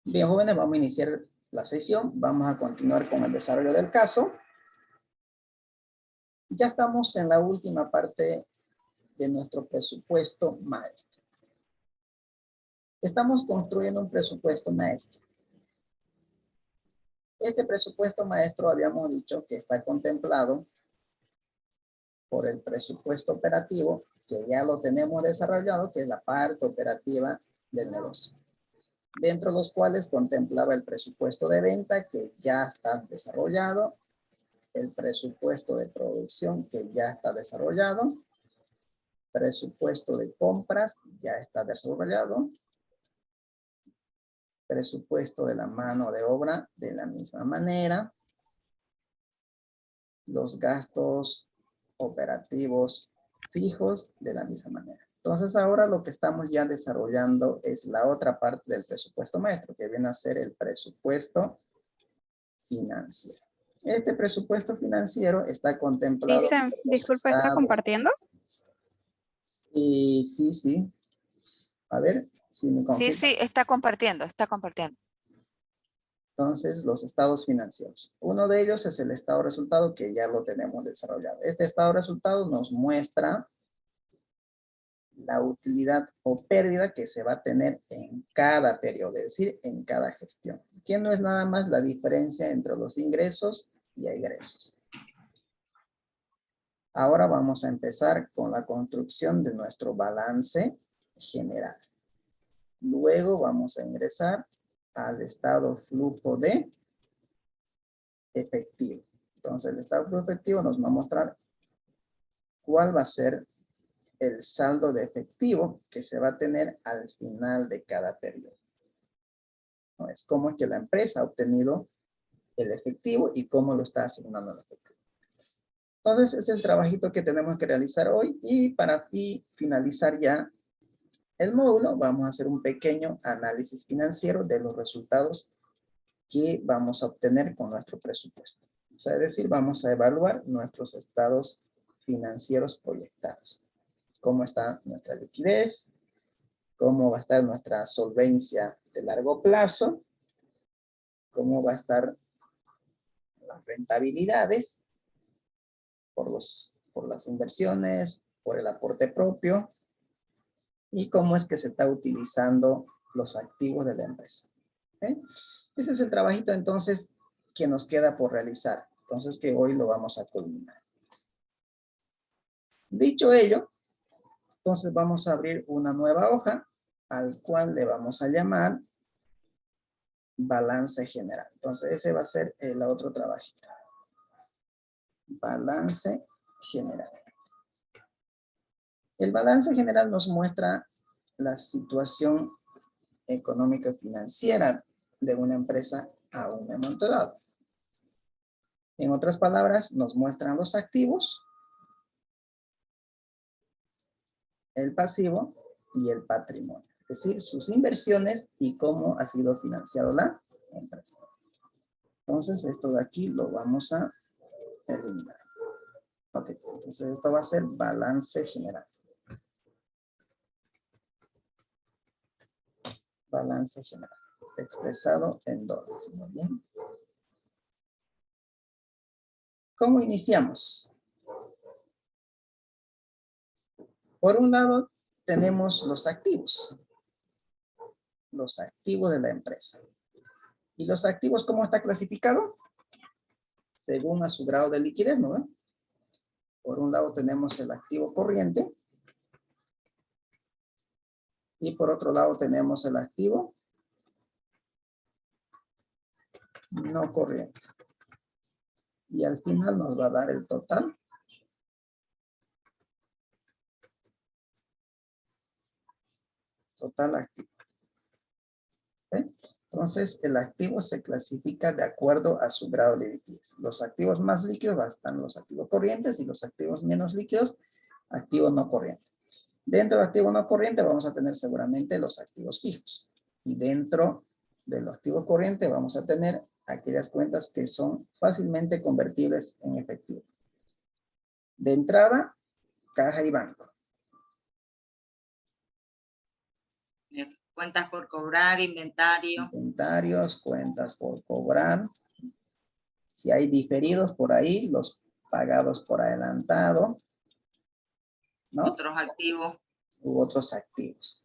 Bien, jóvenes, vamos a iniciar la sesión. Vamos a continuar con el desarrollo del caso. Ya estamos en la última parte de nuestro presupuesto maestro. Estamos construyendo un presupuesto maestro. Este presupuesto maestro habíamos dicho que está contemplado por el presupuesto operativo, que ya lo tenemos desarrollado, que es la parte operativa del negocio, dentro de los cuales contemplaba el presupuesto de venta, que ya está desarrollado, el presupuesto de producción, que ya está desarrollado, presupuesto de compras, ya está desarrollado, presupuesto de la mano de obra, de la misma manera, los gastos operativos fijos, de la misma manera. Entonces ahora lo que estamos ya desarrollando es la otra parte del presupuesto maestro, que viene a ser el presupuesto financiero. Este presupuesto financiero está contemplado. Dicen, disculpa, ¿está compartiendo? Y sí. A ver, si me confirma. Sí, está compartiendo, está compartiendo. Entonces, los estados financieros. Uno de ellos es el estado de resultado, que ya lo tenemos desarrollado. Este estado de resultado nos muestra la utilidad o pérdida que se va a tener en cada periodo, es decir, en cada gestión. Que no es nada más la diferencia entre los ingresos y egresos. Ahora vamos a empezar con la construcción de nuestro balance general. Luego vamos a ingresar al estado flujo de efectivo. Entonces el estado flujo efectivo nos va a mostrar cuál va a ser el saldo de efectivo que se va a tener al final de cada periodo. ¿No? Es cómo es que la empresa ha obtenido el efectivo y cómo lo está asignando el efectivo. Entonces ese es el trabajito que tenemos que realizar hoy, y para finalizar ya el módulo vamos a hacer un pequeño análisis financiero de los resultados que vamos a obtener con nuestro presupuesto. O sea, es decir, vamos a evaluar nuestros estados financieros proyectados. Cómo está nuestra liquidez, cómo va a estar nuestra solvencia de largo plazo, cómo va a estar las rentabilidades por las inversiones, por el aporte propio, y cómo es que se está utilizando los activos de la empresa. ¿Okay? Ese es el trabajito entonces que nos queda por realizar. Entonces que hoy lo vamos a culminar. Dicho ello, entonces vamos a abrir una nueva hoja al cual le vamos a llamar balance general. Entonces ese va a ser el otro trabajito. Balance general. El balance general nos muestra la situación económica financiera de una empresa a un momento dado. En otras palabras, nos muestran los activos, el pasivo y el patrimonio. Es decir, sus inversiones y cómo ha sido financiado la empresa. Entonces, esto de aquí lo vamos a eliminar. Ok, entonces esto va a ser balance general. Balance general, expresado en dólares. Muy bien. ¿Cómo iniciamos? Por un lado, tenemos los activos de la empresa. ¿Y los activos cómo está clasificado? Según a su grado de liquidez, ¿no? Por un lado tenemos el activo corriente, y por otro lado tenemos el activo no corriente. Y al final nos va a dar el total activo. ¿Okay? Entonces, el activo se clasifica de acuerdo a su grado de liquidez. Los activos más líquidos están los activos corrientes, y los activos menos líquidos, activos no corrientes. Dentro del activo no corriente vamos a tener seguramente los activos fijos. Y dentro del activo corriente vamos a tener aquellas cuentas que son fácilmente convertibles en efectivo. De entrada, caja y banco. Cuentas por cobrar, inventario. Inventarios, cuentas por cobrar. Si hay diferidos por ahí, los pagados por adelantado, ¿no? Otros activos. U otros activos,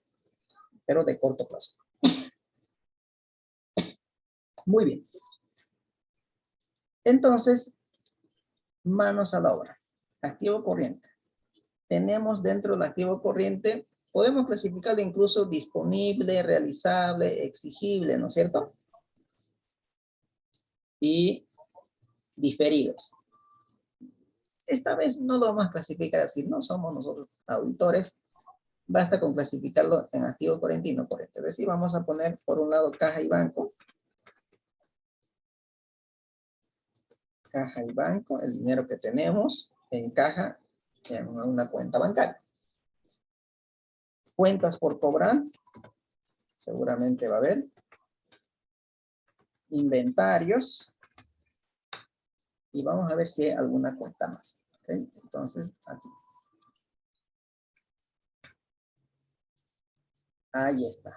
pero de corto plazo. Muy bien. Entonces, manos a la obra. Activo corriente. Tenemos dentro del activo corriente, podemos clasificarlo incluso disponible, realizable, exigible, ¿no es cierto? Y diferidos. Esta vez no lo vamos a clasificar así, no somos nosotros auditores. Basta con clasificarlo en activo corriente y no corriente. Es decir, vamos a poner por un lado caja y banco. Caja y banco, el dinero que tenemos en caja en una cuenta bancaria. Cuentas por cobrar, seguramente va a haber. Inventarios. Y vamos a ver si hay alguna cuenta más. ¿Okay? Entonces, aquí. Ahí está.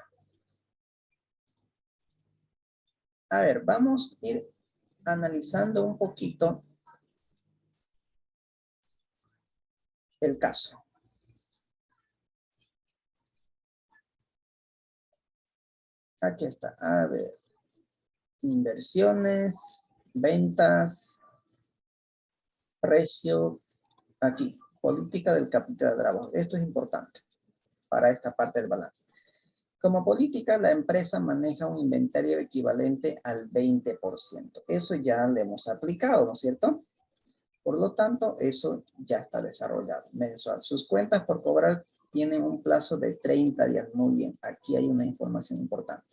A ver, vamos a ir analizando un poquito el caso. Aquí está. A ver. Inversiones, ventas, precio. Aquí. Política del capital de trabajo. Esto es importante para esta parte del balance. Como política, la empresa maneja un inventario equivalente al 20%. Eso ya le hemos aplicado, ¿no es cierto? Por lo tanto, eso ya está desarrollado mensual. Sus cuentas por cobrar tienen un plazo de 30 días. Muy bien, aquí hay una información importante.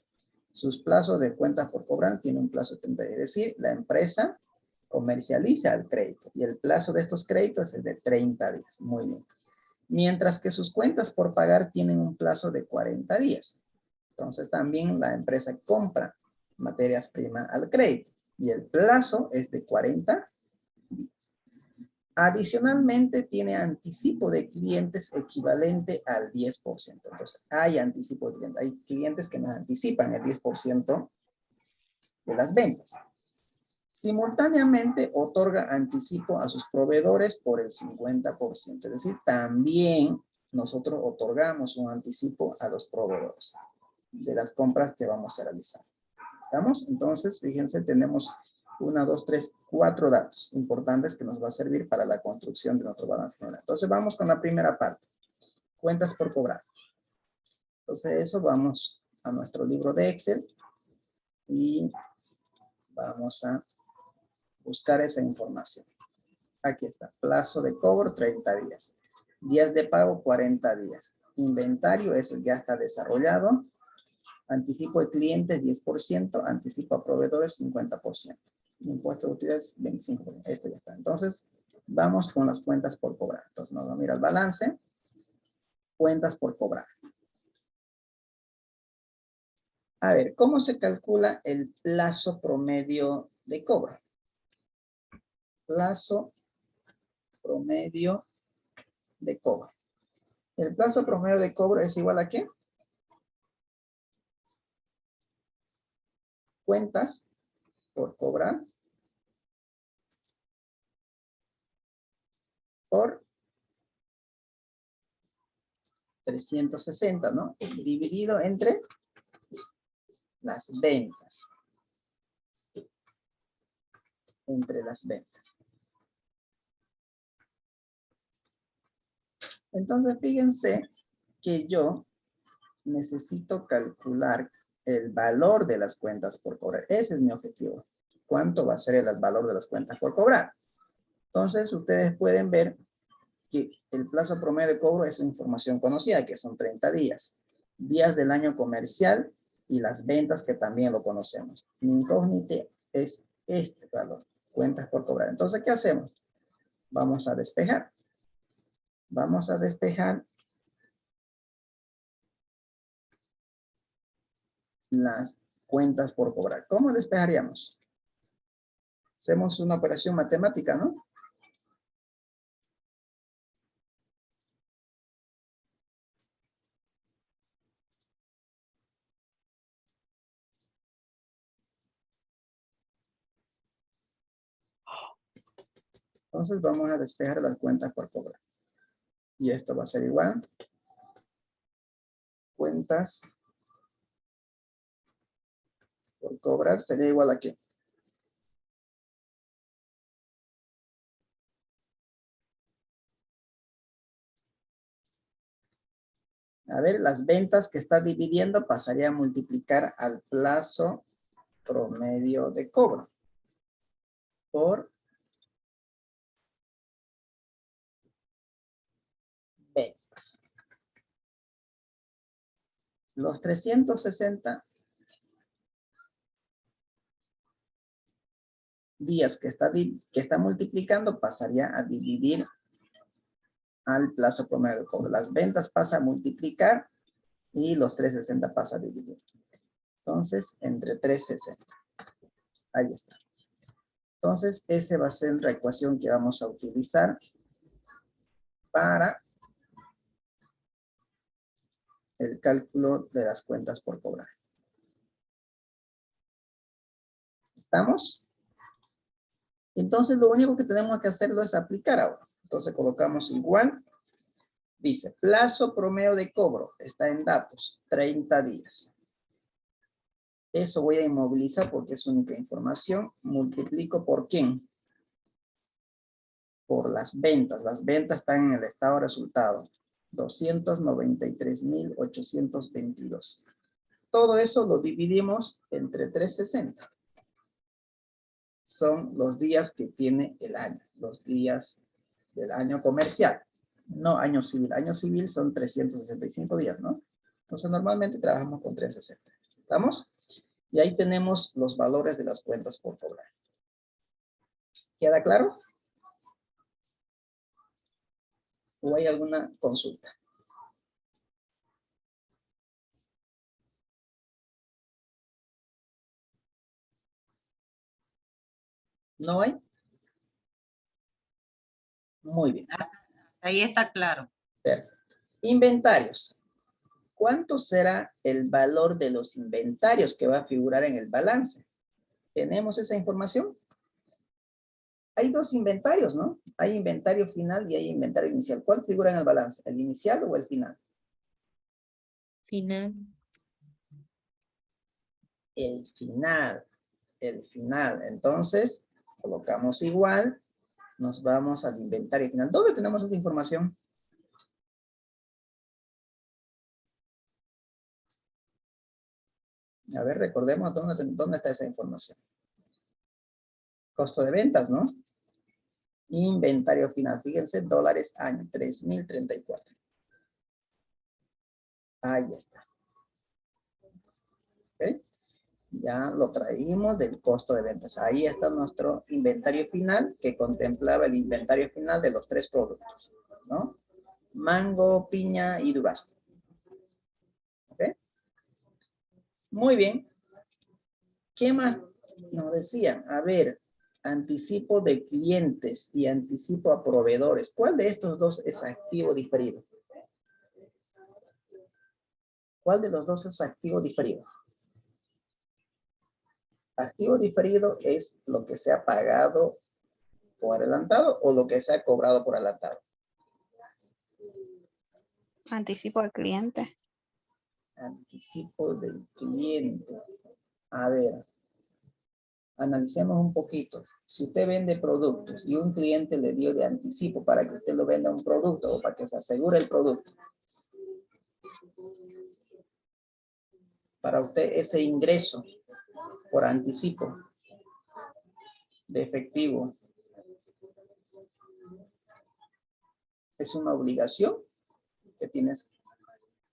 Sus plazos de cuentas por cobrar tienen un plazo de 30 días. Es decir, la empresa comercializa el crédito y el plazo de estos créditos es de 30 días. Muy bien. Mientras que sus cuentas por pagar tienen un plazo de 40 días. Entonces también la empresa compra materias primas al crédito y el plazo es de 40 días. Adicionalmente tiene anticipo de clientes equivalente al 10%. Entonces hay anticipo de clientes. Hay clientes que nos anticipan el 10% de las ventas. Simultáneamente otorga anticipo a sus proveedores por el 50%. Es decir, también nosotros otorgamos un anticipo a los proveedores de las compras que vamos a realizar. ¿Estamos? Entonces, fíjense, tenemos 1, 2, 3, 4 datos importantes que nos va a servir para la construcción de nuestro balance general. Entonces, vamos con la primera parte. Cuentas por cobrar. Entonces, eso vamos a nuestro libro de Excel y vamos a buscar esa información. Aquí está. Plazo de cobro, 30 días. Días de pago, 40 días. Inventario, eso ya está desarrollado. Anticipo de clientes, 10%. Anticipo a proveedores, 50%. Impuesto de utilidades, 25%. Esto ya está. Entonces, vamos con las cuentas por cobrar. Entonces, nos vamos a ir al balance. Cuentas por cobrar. A ver, ¿cómo se calcula el plazo promedio de cobro? Plazo promedio de cobro. El plazo promedio de cobro es igual a ¿qué? Cuentas por cobrar por 360, ¿no? Dividido entre las ventas. Entre las ventas. Entonces, fíjense que yo necesito calcular el valor de las cuentas por cobrar. Ese es mi objetivo. ¿Cuánto va a ser el valor de las cuentas por cobrar? Entonces, ustedes pueden ver que el plazo promedio de cobro es información conocida, que son 30 días. Días del año comercial y las ventas, que también lo conocemos. Mi incógnita es este valor, cuentas por cobrar. Entonces, ¿qué hacemos? Vamos a despejar. Vamos a despejar las cuentas por cobrar. ¿Cómo despejaríamos? Hacemos una operación matemática, ¿no? Entonces vamos a despejar las cuentas por cobrar. Y esto va a ser igual. Cuentas por cobrar sería igual a ¿qué? A ver, las ventas que está dividiendo pasaría a multiplicar al plazo promedio de cobro por ventas. Los 360 días que está multiplicando pasaría a dividir al plazo promedio de cobro. Las ventas pasa a multiplicar y los 360 pasa a dividir. Entonces, entre 360. Ahí está. Entonces, esa va a ser la ecuación que vamos a utilizar para el cálculo de las cuentas por cobrar. ¿Estamos? Entonces, lo único que tenemos que hacerlo es aplicar ahora. Entonces, colocamos igual. Dice, plazo promedio de cobro. Está en datos, 30 días. Eso voy a inmovilizar porque es única información. Multiplico por ¿quién? Por las ventas. Las ventas están en el estado de resultado. 293,822. Todo eso lo dividimos entre 360. Son los días que tiene el año. Los días del año comercial. No año civil. Año civil son 365 días, ¿no? Entonces normalmente trabajamos con 360. ¿Estamos? Y ahí tenemos los valores de las cuentas por cobrar. ¿Queda claro? ¿O hay alguna consulta? ¿No hay? Muy bien. Ahí está claro. Perfecto. Inventarios. ¿Cuánto será el valor de los inventarios que va a figurar en el balance? ¿Tenemos esa información? Hay dos inventarios, ¿no? Hay inventario final y hay inventario inicial. ¿Cuál figura en el balance? ¿El inicial o el final? Final. El final. El final. Entonces, colocamos igual. Nos vamos al inventario final. ¿Dónde tenemos esa información? A ver, recordemos dónde está esa información. Costo de ventas, ¿no? Inventario final. Fíjense, dólares año, 3,034. Ahí está. ¿Ok? Ya lo traímos del costo de ventas. Ahí está nuestro inventario final que contemplaba el inventario final de los 3 productos, ¿no? Mango, piña y durazno. ¿Ok? Muy bien. ¿Qué más nos decían? A ver, anticipo de clientes y anticipo a proveedores. ¿Cuál de estos dos es activo diferido? ¿Cuál de los dos es activo diferido? Activo diferido es lo que se ha pagado por adelantado o lo que se ha cobrado por adelantado. Anticipo al cliente. Anticipo del cliente. A ver, analicemos un poquito. Si usted vende productos y un cliente le dio de anticipo para que usted lo venda un producto o para que se asegure el producto, para usted ese ingreso por anticipo de efectivo es una obligación que tienes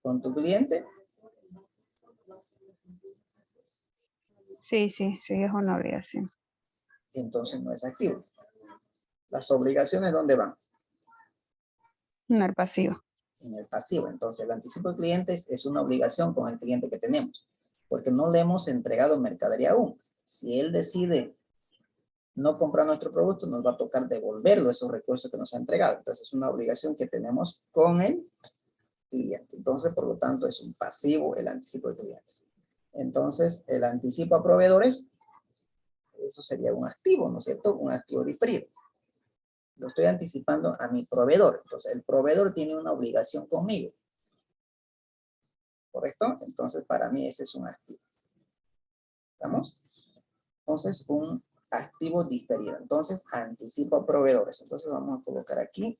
con tu cliente. Sí, es una obligación. Entonces no es activo. Las obligaciones, ¿dónde van? En el pasivo. En el pasivo. Entonces el anticipo de clientes es una obligación con el cliente que tenemos, porque no le hemos entregado mercadería aún. Si él decide no comprar nuestro producto, nos va a tocar devolverlo esos recursos que nos ha entregado. Entonces es una obligación que tenemos con el cliente. Entonces, por lo tanto, es un pasivo el anticipo de clientes. Entonces, el anticipo a proveedores, eso sería un activo, ¿no es cierto? Un activo diferido. Lo estoy anticipando a mi proveedor. Entonces, el proveedor tiene una obligación conmigo. ¿Correcto? Entonces, para mí ese es un activo. ¿Estamos? Entonces, un activo diferido. Entonces, anticipo a proveedores. Entonces, vamos a colocar aquí.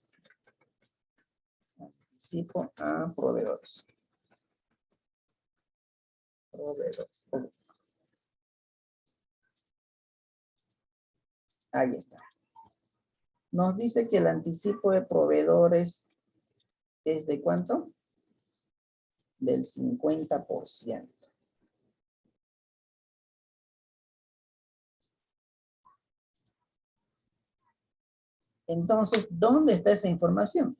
Anticipo a proveedores. Proveedores. Ahí está. Nos dice que el anticipo de proveedores es de ¿cuánto? Del 50%. Entonces, ¿dónde está esa información?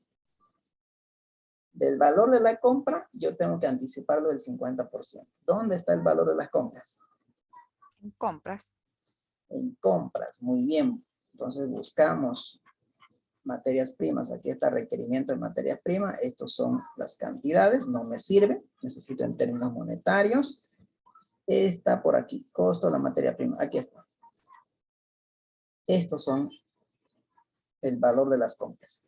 Del valor de la compra, yo tengo que anticiparlo del 50%. ¿Dónde está el valor de las compras? En compras. En compras, muy bien. Entonces buscamos materias primas. Aquí está requerimiento de materias primas. Estos son las cantidades, no me sirve. Necesito en términos monetarios. Está por aquí, costo de la materia prima. Aquí está. Estos son el valor de las compras.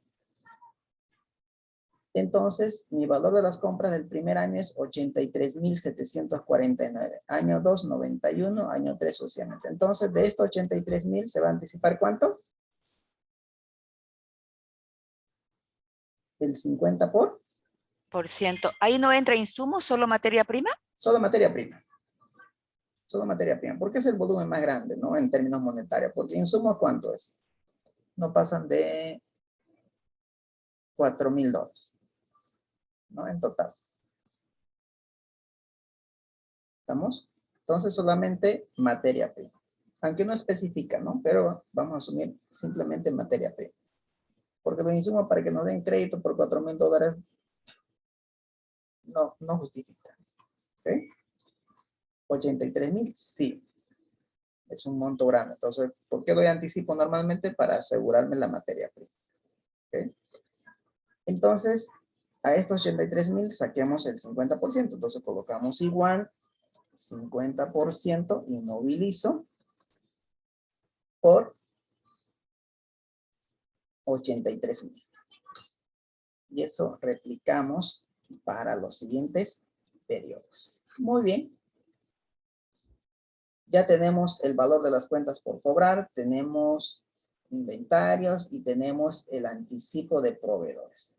Entonces, mi valor de las compras del primer año es 83,749. Año 2, 91. Año 3, sucesivamente. Entonces, de estos 83,000, ¿se va a anticipar cuánto? El 50 por %. Ahí no entra insumos, solo materia prima. solo materia prima. Solo materia prima. Porque es el volumen más grande, ¿no? En términos monetarios. Porque insumos, ¿cuánto es? No pasan de $4,000. ¿No? En total. ¿Estamos? Entonces, solamente materia prima. Aunque no especifica, ¿no? Pero vamos a asumir simplemente materia prima. Porque los insumos para que nos den crédito por $4,000 no justifica. ¿Ok? 83,000, sí. Es un monto grande. Entonces, ¿por qué doy anticipo normalmente? Para asegurarme la materia prima. ¿Ok? Entonces, a estos 83,000 saquemos el 50%. Entonces, colocamos igual 50% inmovilizo por 83,000. Y eso replicamos para los siguientes periodos. Muy bien. Ya tenemos el valor de las cuentas por cobrar, tenemos inventarios y tenemos el anticipo de proveedores.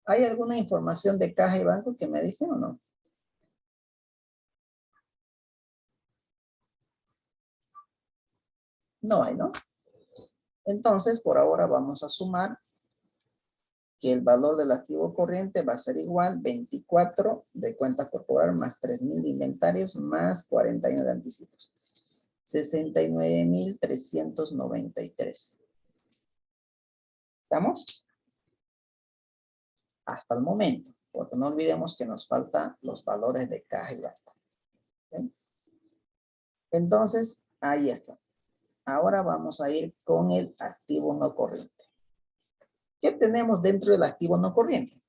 ¿Hay alguna información de caja y banco que me dicen o no? No hay, ¿no? Entonces, por ahora vamos a sumar que el valor del activo corriente va a ser igual 24 de cuentas por cobrar más 3,000 de inventarios más 41 de anticipos. 69,393. ¿Estamos? Hasta el momento, porque no olvidemos que nos faltan los valores de caja y banco. ¿Okay? Entonces, ahí está. Ahora vamos a ir con el activo no corriente. ¿Qué tenemos dentro del activo no corriente?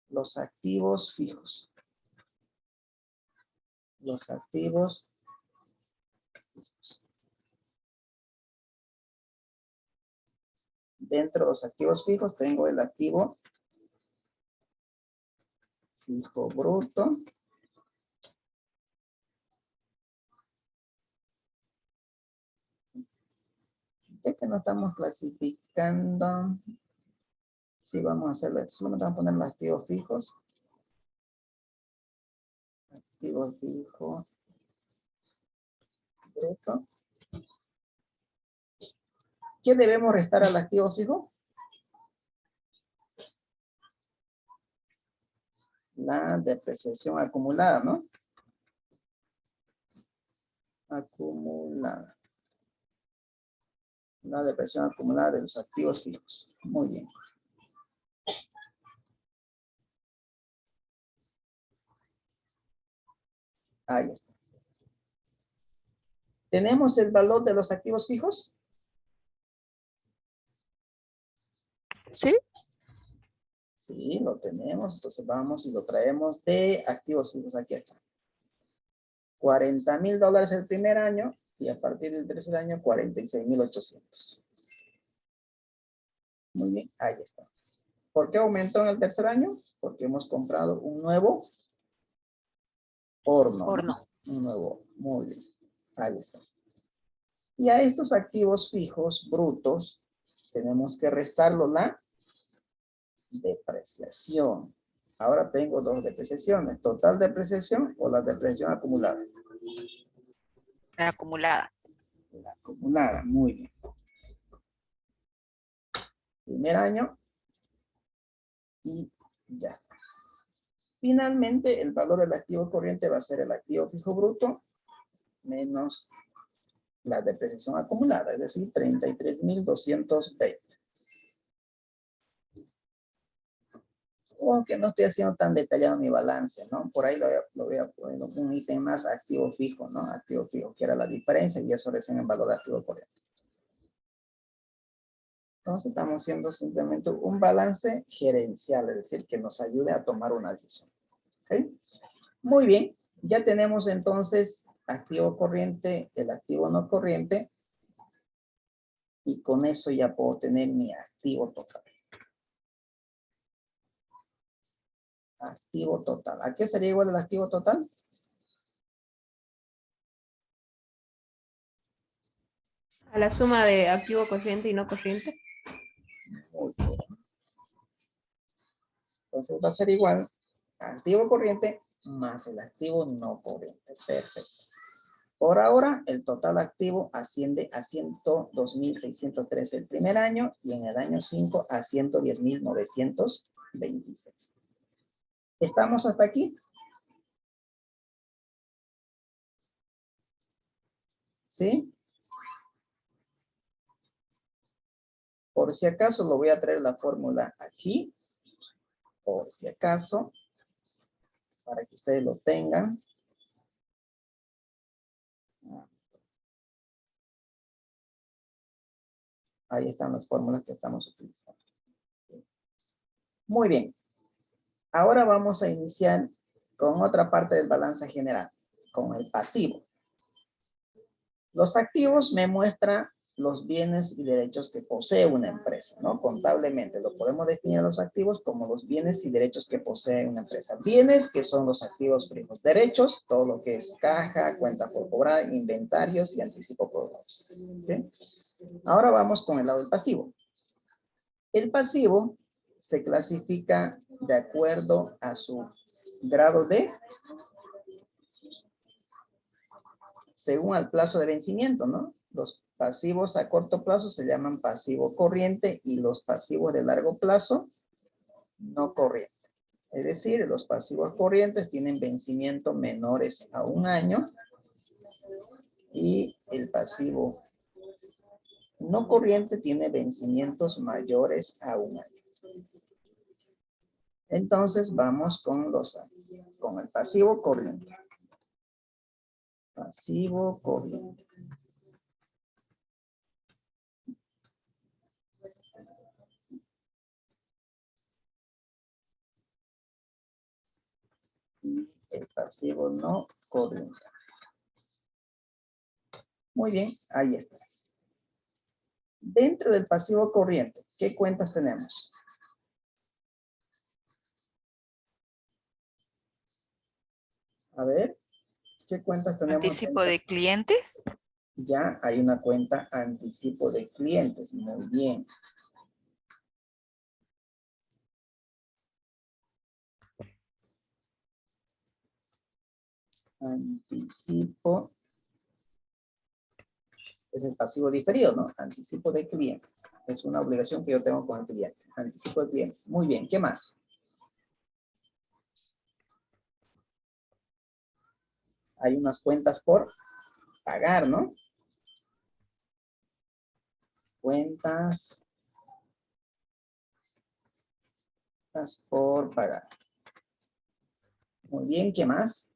Los activos fijos. Los activos fijos. Dentro de los activos fijos tengo el activo fijo bruto. Ya que no estamos clasificando, sí vamos a hacerlo. Solamente vamos a poner los activos fijos. Activo fijo bruto. ¿Qué debemos restar al activo fijo? La depreciación acumulada, ¿no? Acumulada. La depreciación acumulada de los activos fijos. Muy bien. Ahí está. ¿Tenemos el valor de los activos fijos? Sí. Sí, lo tenemos. Entonces vamos y lo traemos de activos fijos. Aquí está. $40,000 el primer año Y a partir del tercer año, 46.800. Muy bien, ahí está. ¿Por qué aumentó en el tercer año? Porque hemos comprado un nuevo horno. ¿no? Horno. Un nuevo, muy bien. Ahí está. Y a estos activos fijos brutos tenemos que restarlo la depreciación. Ahora tengo dos depreciaciones. Total depreciación o la depreciación acumulada. La acumulada. La acumulada, muy bien. Primer año. Y ya está. Finalmente, el valor del activo corriente va a ser el activo fijo bruto menos la depreciación acumulada, es decir, 33.220. Aunque no estoy haciendo tan detallado mi balance, ¿no? Por ahí lo voy a poner un ítem más activo fijo, ¿no? Activo fijo, que era la diferencia, y eso recién en valor de activo corriente. Entonces estamos haciendo simplemente un balance gerencial, es decir, que nos ayude a tomar una decisión. ¿Ok? Muy bien, ya tenemos entonces activo corriente, el activo no corriente, y con eso ya puedo tener mi activo total. Activo total. ¿A qué sería igual el activo total? A la suma de activo corriente y no corriente. Muy bien. Entonces va a ser igual a activo corriente más el activo no corriente. Perfecto. Por ahora, el total activo asciende a 102.613 el primer año y en el año 5 a 110.926. ¿Estamos hasta aquí? ¿Sí? Por si acaso lo voy a traer la fórmula aquí. Por si acaso. Para que ustedes lo tengan. Ahí están las fórmulas que estamos utilizando. Muy bien. Ahora vamos a iniciar con otra parte del balance general, con el pasivo. Los activos me muestran los bienes y derechos que posee una empresa, ¿no? Contablemente lo podemos definir a los activos como los bienes y derechos que posee una empresa. Bienes, que son los activos fijos. Derechos, todo lo que es caja, cuenta por cobrar, inventarios y anticipo por pagos. ¿Okay? Ahora vamos con el lado del pasivo. El pasivo se clasifica de acuerdo a su grado de, según el plazo de vencimiento, ¿no? Los pasivos a corto plazo se llaman pasivo corriente y los pasivos de largo plazo no corriente. Es decir, los pasivos corrientes tienen vencimiento menores a un año y el pasivo no corriente tiene vencimientos mayores a un año. Entonces vamos con el pasivo corriente. Pasivo corriente. Y el pasivo no corriente. Muy bien, ahí está. Dentro del pasivo corriente, ¿qué cuentas tenemos? A ver, ¿qué cuentas tenemos? Anticipo de clientes. Ya hay una cuenta anticipo de clientes. Muy bien. Anticipo. Es el pasivo diferido, ¿no? Anticipo de clientes. Es una obligación que yo tengo con el cliente. Anticipo de clientes. Muy bien. ¿Qué más? Hay unas cuentas por pagar, ¿no? Cuentas por pagar. Muy bien. ¿Qué más?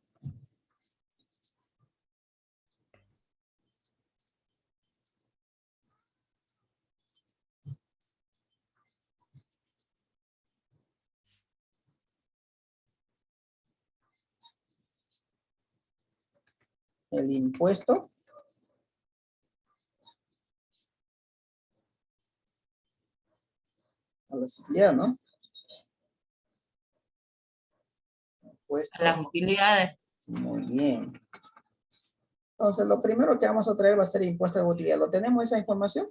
El impuesto A las utilidades, ¿no? Impuesto. A las utilidades. Muy bien. Entonces, lo primero que vamos a traer va a ser impuesto de utilidad. ¿Lo tenemos esa información?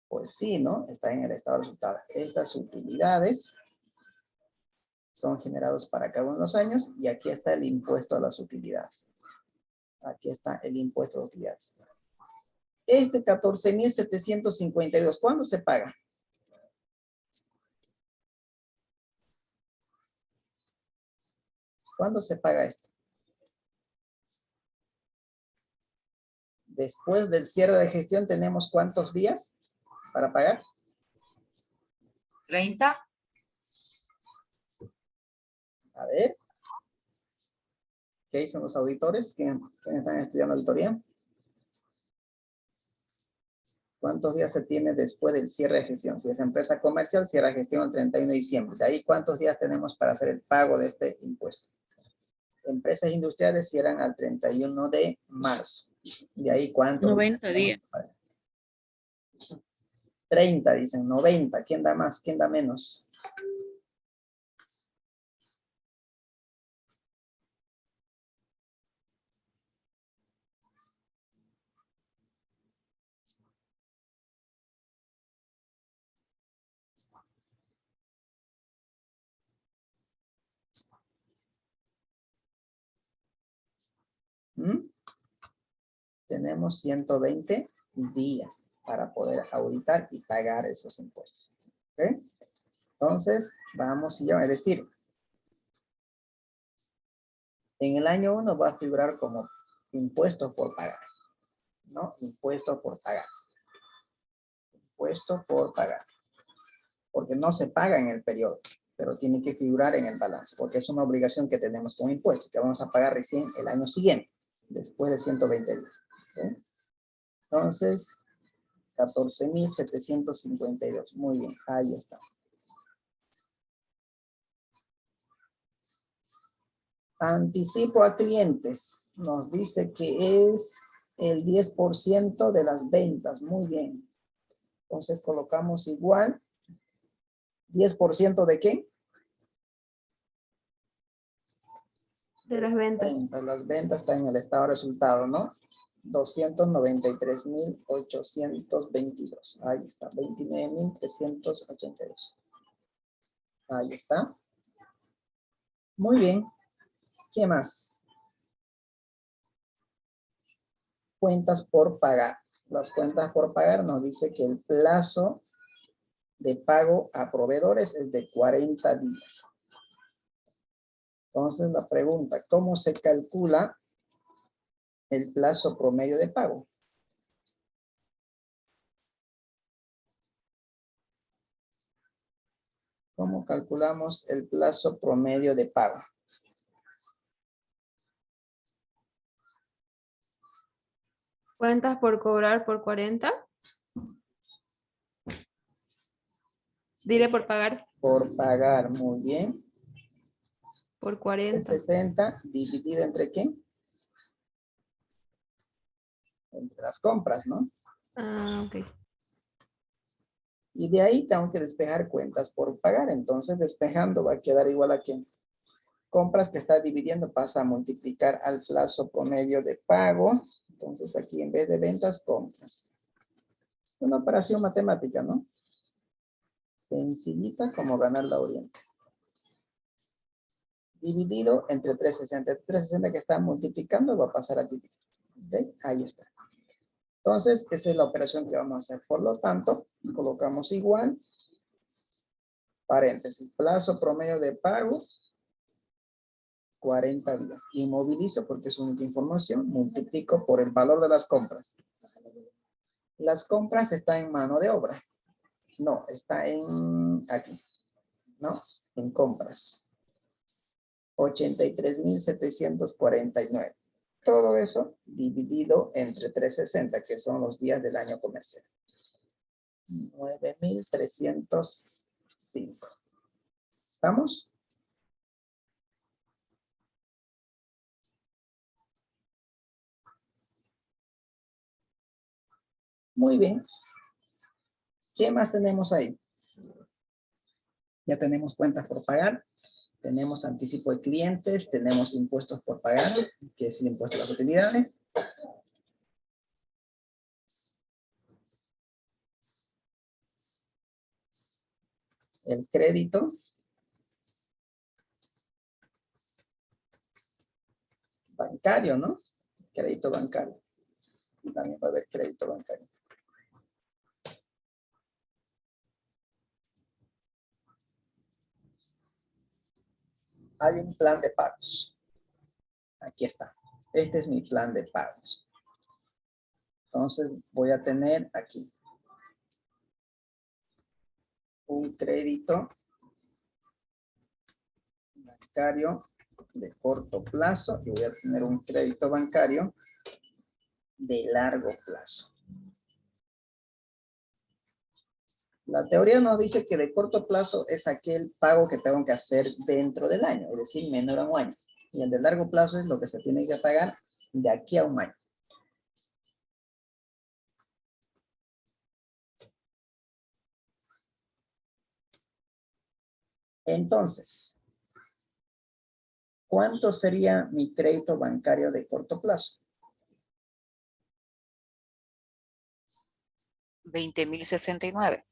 Pues sí, ¿no? Está en el estado de resultado. Estas utilidades son generados para cada uno de los años y aquí está el impuesto a las utilidades. Aquí está el impuesto a las utilidades. Este 14,752, ¿cuándo se paga? ¿Cuándo se paga esto? Después del cierre de gestión tenemos ¿cuántos días para pagar? 30. A ver. ¿Qué dicen los auditores? ¿Quiénes están estudiando auditoría? ¿Cuántos días se tiene después del cierre de gestión? Si es empresa comercial, cierra gestión el 31 de diciembre. De ahí, ¿cuántos días tenemos para hacer el pago de este impuesto? Empresas industriales cierran al 31 de marzo. De ahí, ¿cuántos? 90 días. 30, dicen, 90. ¿Quién da más? ¿Quién da menos? ¿Mm? Tenemos 120 días para poder auditar y pagar esos impuestos. ¿Ok? Entonces, vamos ya a decir, en el año 1 va a figurar como impuestos por pagar, ¿no? Impuestos por pagar. Impuestos por pagar. Porque no se paga en el periodo, pero tiene que figurar en el balance, porque es una obligación que tenemos con impuestos, que vamos a pagar recién el año siguiente, después de 120 días. ¿Ok? Entonces, 14,752. Muy bien, ahí está. Anticipo a clientes. Nos dice que es el 10% de las ventas. Muy bien. Entonces colocamos igual. ¿10% de qué? De las ventas. Las ventas están en el estado de resultado, ¿no? 293,822. Ahí está. 29,382. Ahí está. Muy bien. ¿Qué más? Cuentas por pagar. Las cuentas por pagar nos dice que el plazo de pago a proveedores es de 40 días. Entonces la pregunta, ¿cómo se calcula el plazo promedio de pago? ¿Cómo calculamos el plazo promedio de pago? Cuentas por cobrar por 40. Diré por pagar Por pagar, muy bien. por 40. 60 dividido entre ¿qué? Entre las compras, ¿no? Ah, ok. Y de ahí tengo que despejar cuentas por pagar. Entonces despejando va a quedar igual a ¿qué? Compras que está dividiendo pasa a multiplicar al plazo promedio de pago. Entonces aquí en vez de ventas, compras. Una operación matemática, ¿no? Sencillita como ganar la oriente. Dividido entre 360. 360 que está multiplicando va a pasar a dividir. ¿Okay? Ahí está. Entonces, esa es la operación que vamos a hacer. Por lo tanto, colocamos igual. Paréntesis. Plazo promedio de pago. 40 días. Inmovilizo porque es única información. Multiplico por el valor de las compras. Las compras están en mano de obra. No, está en aquí. ¿No? En compras. 83,749. Todo eso dividido entre 360, que son los días del año comercial. 9,305. ¿Estamos? Muy bien. ¿Qué más tenemos ahí? Ya tenemos cuentas por pagar, tenemos anticipo de clientes, tenemos impuestos por pagar, que es el impuesto a las utilidades. El crédito. Bancario, ¿no? Crédito bancario. Y también va a haber crédito bancario. Hay un plan de pagos. Aquí está. Este es mi plan de pagos. Entonces voy a tener aquí un crédito bancario de corto plazo y voy a tener un crédito bancario de largo plazo. La teoría nos dice que de corto plazo es aquel pago que tengo que hacer dentro del año, es decir, menor a un año. Y el de largo plazo es lo que se tiene que pagar de aquí a un año. Entonces, ¿cuánto sería mi crédito bancario de corto plazo? 20.069.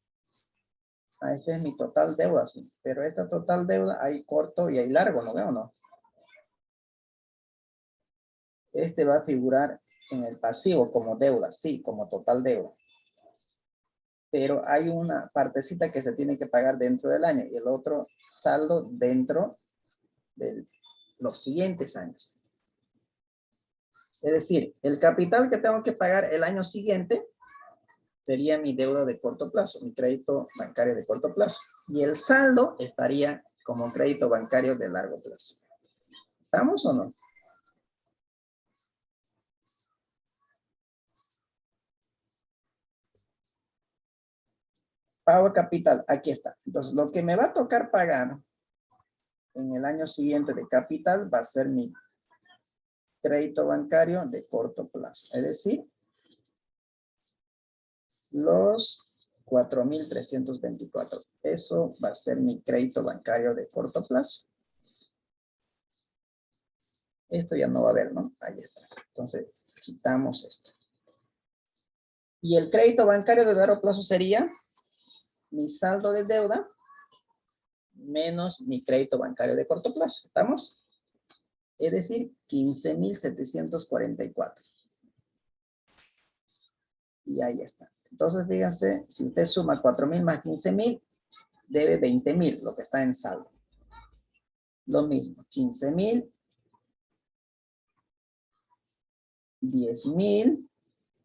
Este es mi total deuda, sí. Pero esta total deuda hay corto y hay largo, ¿no veo o no? Este va a figurar en el pasivo como deuda, sí, como total deuda. Pero hay una partecita que se tiene que pagar dentro del año y el otro saldo dentro de los siguientes años. Es decir, el capital que tengo que pagar el año siguiente sería mi deuda de corto plazo, mi crédito bancario de corto plazo. Y el saldo estaría como crédito bancario de largo plazo. ¿Estamos o no? Pago capital, aquí está. Entonces, lo que me va a tocar pagar en el año siguiente de capital va a ser mi crédito bancario de corto plazo. Es decir, los 4.324. Eso va a ser mi crédito bancario de corto plazo. Esto ya no va a haber, ¿no? Ahí está. Entonces, quitamos esto. Y el crédito bancario de largo plazo sería mi saldo de deuda menos mi crédito bancario de corto plazo. ¿Estamos? Es decir, 15.744. Y ahí está. Entonces, fíjense, si usted suma 4.000 más 15.000, debe 20.000, lo que está en saldo. Lo mismo, 15.000, 10.000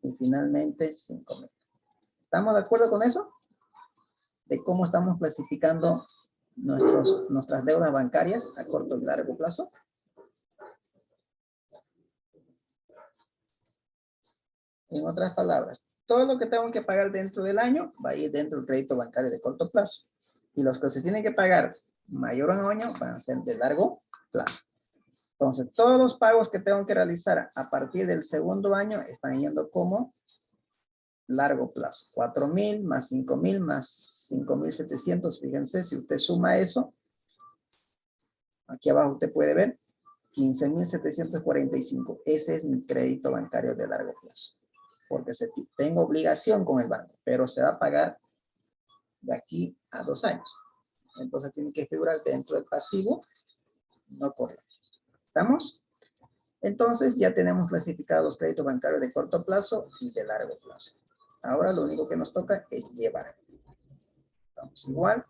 y finalmente 5.000. ¿Estamos de acuerdo con eso? De cómo estamos clasificando nuestras deudas bancarias a corto y largo plazo. En otras palabras, todo lo que tengo que pagar dentro del año va a ir dentro del crédito bancario de corto plazo. Y los que se tienen que pagar mayor a un año van a ser de largo plazo. Entonces, todos los pagos que tengo que realizar a partir del segundo año están yendo como largo plazo. 4.000 más 5.000 más 5.700. Fíjense, si usted suma eso, aquí abajo usted puede ver 15.745. Ese es mi crédito bancario de largo plazo. Porque tengo obligación con el banco, pero se va a pagar de aquí a 2 años. Entonces tiene que figurar dentro del pasivo no corriente. ¿Estamos? Entonces ya tenemos clasificados los créditos bancarios de corto plazo y de largo plazo. Ahora lo único que nos toca es llevar. Vamos igual.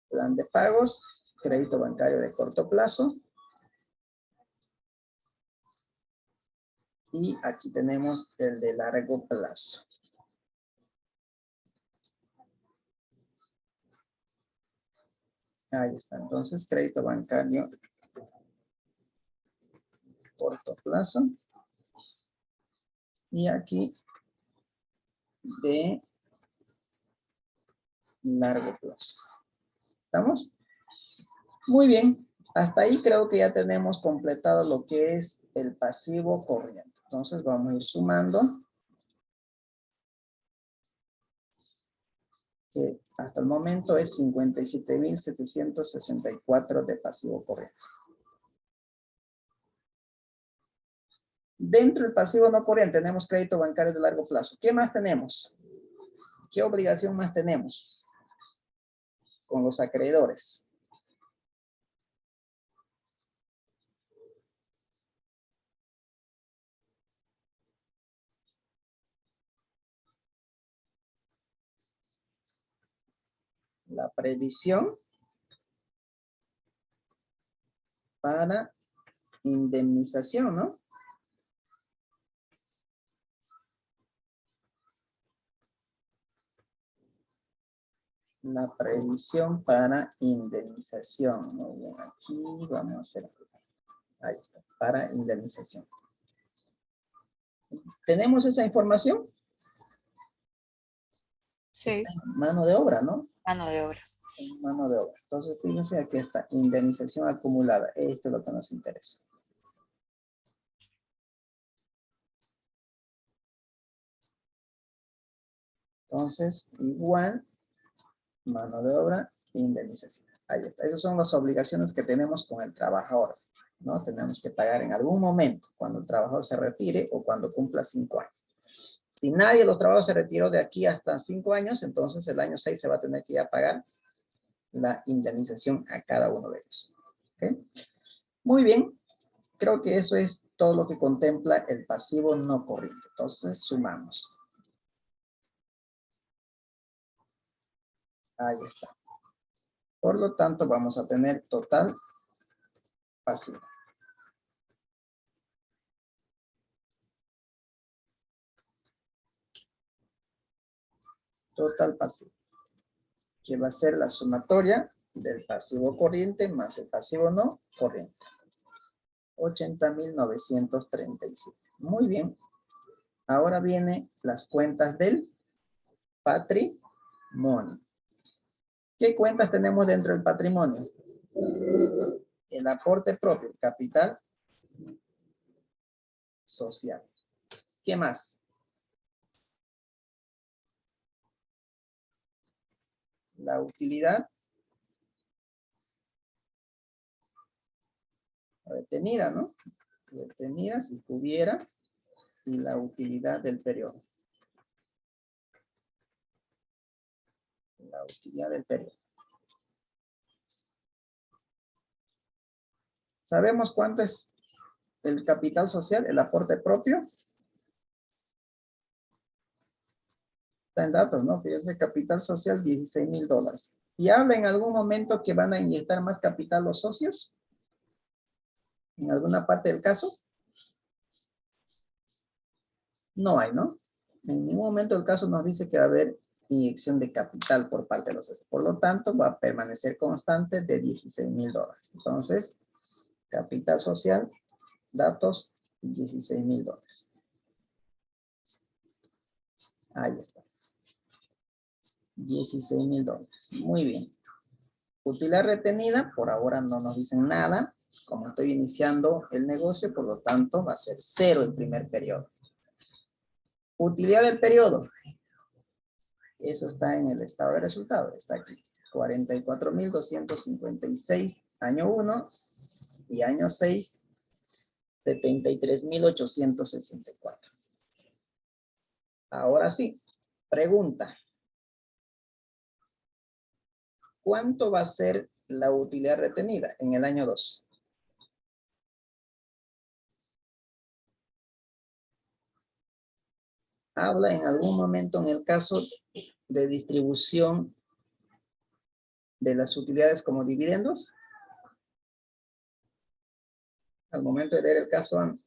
Plan de pagos, crédito bancario de corto plazo. Y aquí tenemos el de largo plazo. Ahí está. Entonces, crédito bancario corto plazo. Y aquí de largo plazo. ¿Estamos? Muy bien. Hasta ahí creo que ya tenemos completado lo que es el pasivo corriente. Entonces vamos a ir sumando. que hasta el momento es 57.764 de pasivo corriente. Dentro del pasivo no corriente tenemos crédito bancario de largo plazo. ¿Qué más tenemos? ¿Qué obligación más tenemos con los acreedores? La previsión para indemnización, ¿no? La previsión para indemnización. Muy bien, aquí vamos a hacer. Ahí está, para indemnización. ¿Tenemos esa información? Sí, Mano de obra, ¿no? mano de obra. Mano de obra. Entonces, fíjense, aquí está, indemnización acumulada. Esto es lo que nos interesa. Entonces, igual, mano de obra, indemnización. Ahí está. Esas son las obligaciones que tenemos con el trabajador, ¿no? Tenemos que pagar en algún momento, cuando el trabajador se retire o cuando cumpla 5 años. Si nadie de los trabajadores se retiró de aquí hasta 5 años, entonces el año 6 se va a tener que ya pagar la indemnización a cada uno de ellos. ¿Okay? Muy bien. Creo que eso es todo lo que contempla el pasivo no corriente. Entonces, sumamos. Ahí está. Por lo tanto, vamos a tener total pasivo. Total pasivo. Que va a ser la sumatoria del pasivo corriente más el pasivo no corriente. 80.937. Muy bien. Ahora vienen las cuentas del patrimonio. ¿Qué cuentas tenemos dentro del patrimonio? El aporte propio, capital social. ¿Qué más? La utilidad retenida, ¿no? Retenida si estuviera, y la utilidad del periodo. La utilidad del periodo. ¿Sabemos cuánto es el capital social, el aporte propio? Está en datos, ¿no? Que es el capital social, $16,000. ¿Y habla en algún momento que van a inyectar más capital los socios? ¿En alguna parte del caso? No hay, ¿no? En ningún momento del caso nos dice que va a haber inyección de capital por parte de los socios. Por lo tanto, va a permanecer constante de $16,000. Entonces, capital social, datos, $16,000. Ahí está. $16,000. Muy bien. Utilidad retenida, por ahora no nos dicen nada. Como estoy iniciando el negocio, por lo tanto, va a ser 0 el primer periodo. Utilidad del periodo. Eso está en el estado de resultado. Está aquí. 44.256 año 1 y año 6, 73.864. Ahora sí, pregunta. ¿Cuánto va a ser la utilidad retenida en el año 2? Habla en algún momento en el caso de distribución de las utilidades como dividendos. Al momento de leer el caso han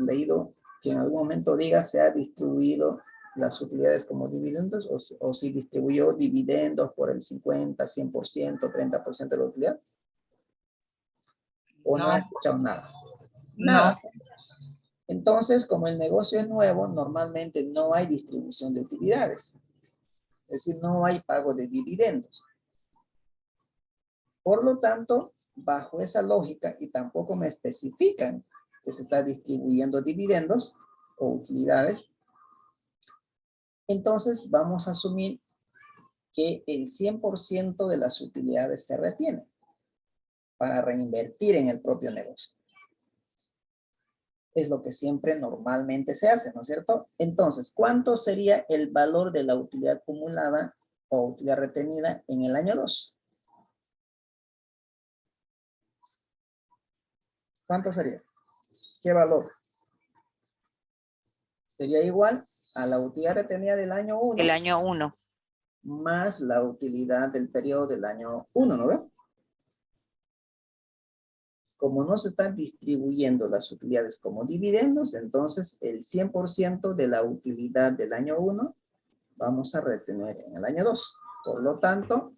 leído que en algún momento diga se ha distribuido las utilidades como dividendos o si distribuyó dividendos por el 50, 100%, 30% de la utilidad. ¿O no ha escuchado nada? Nada. No. Entonces, como el negocio es nuevo, normalmente no hay distribución de utilidades. Es decir, no hay pago de dividendos. Por lo tanto, bajo esa lógica, y tampoco me especifican que se está distribuyendo dividendos o utilidades, entonces vamos a asumir que el 100% de las utilidades se retiene para reinvertir en el propio negocio. Es lo que siempre normalmente se hace, ¿no es cierto? Entonces, ¿cuánto sería el valor de la utilidad acumulada o utilidad retenida en el año 2? ¿Cuánto sería? ¿Qué valor? Sería igual a la utilidad retenida del año 1 El año 1. más la utilidad del periodo del año 1, ¿no ve? Como no se están distribuyendo las utilidades como dividendos, entonces el 100% de la utilidad del año 1 vamos a retener en el año 2. Por lo tanto,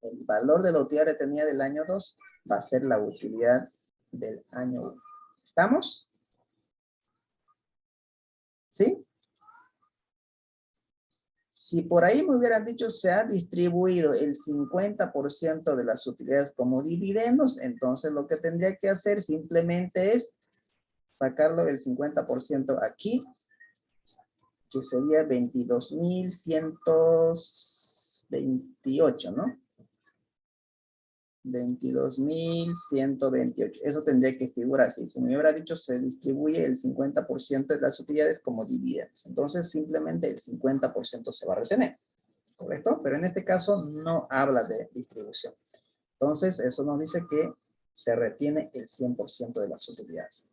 el valor de la utilidad retenida del año 2 va a ser la utilidad del año 1. ¿Estamos? ¿Sí? Si por ahí me hubieran dicho se ha distribuido el 50% de las utilidades como dividendos, entonces lo que tendría que hacer simplemente es sacarlo el 50% aquí, que sería 22.128, ¿no? 22.128. Eso tendría que figurar así. Como me hubiera dicho, se distribuye el 50% de las utilidades como dividendos. Entonces, simplemente el 50% se va a retener. ¿Correcto? Pero en este caso no habla de distribución. Entonces, eso nos dice que se retiene el 100% de las utilidades.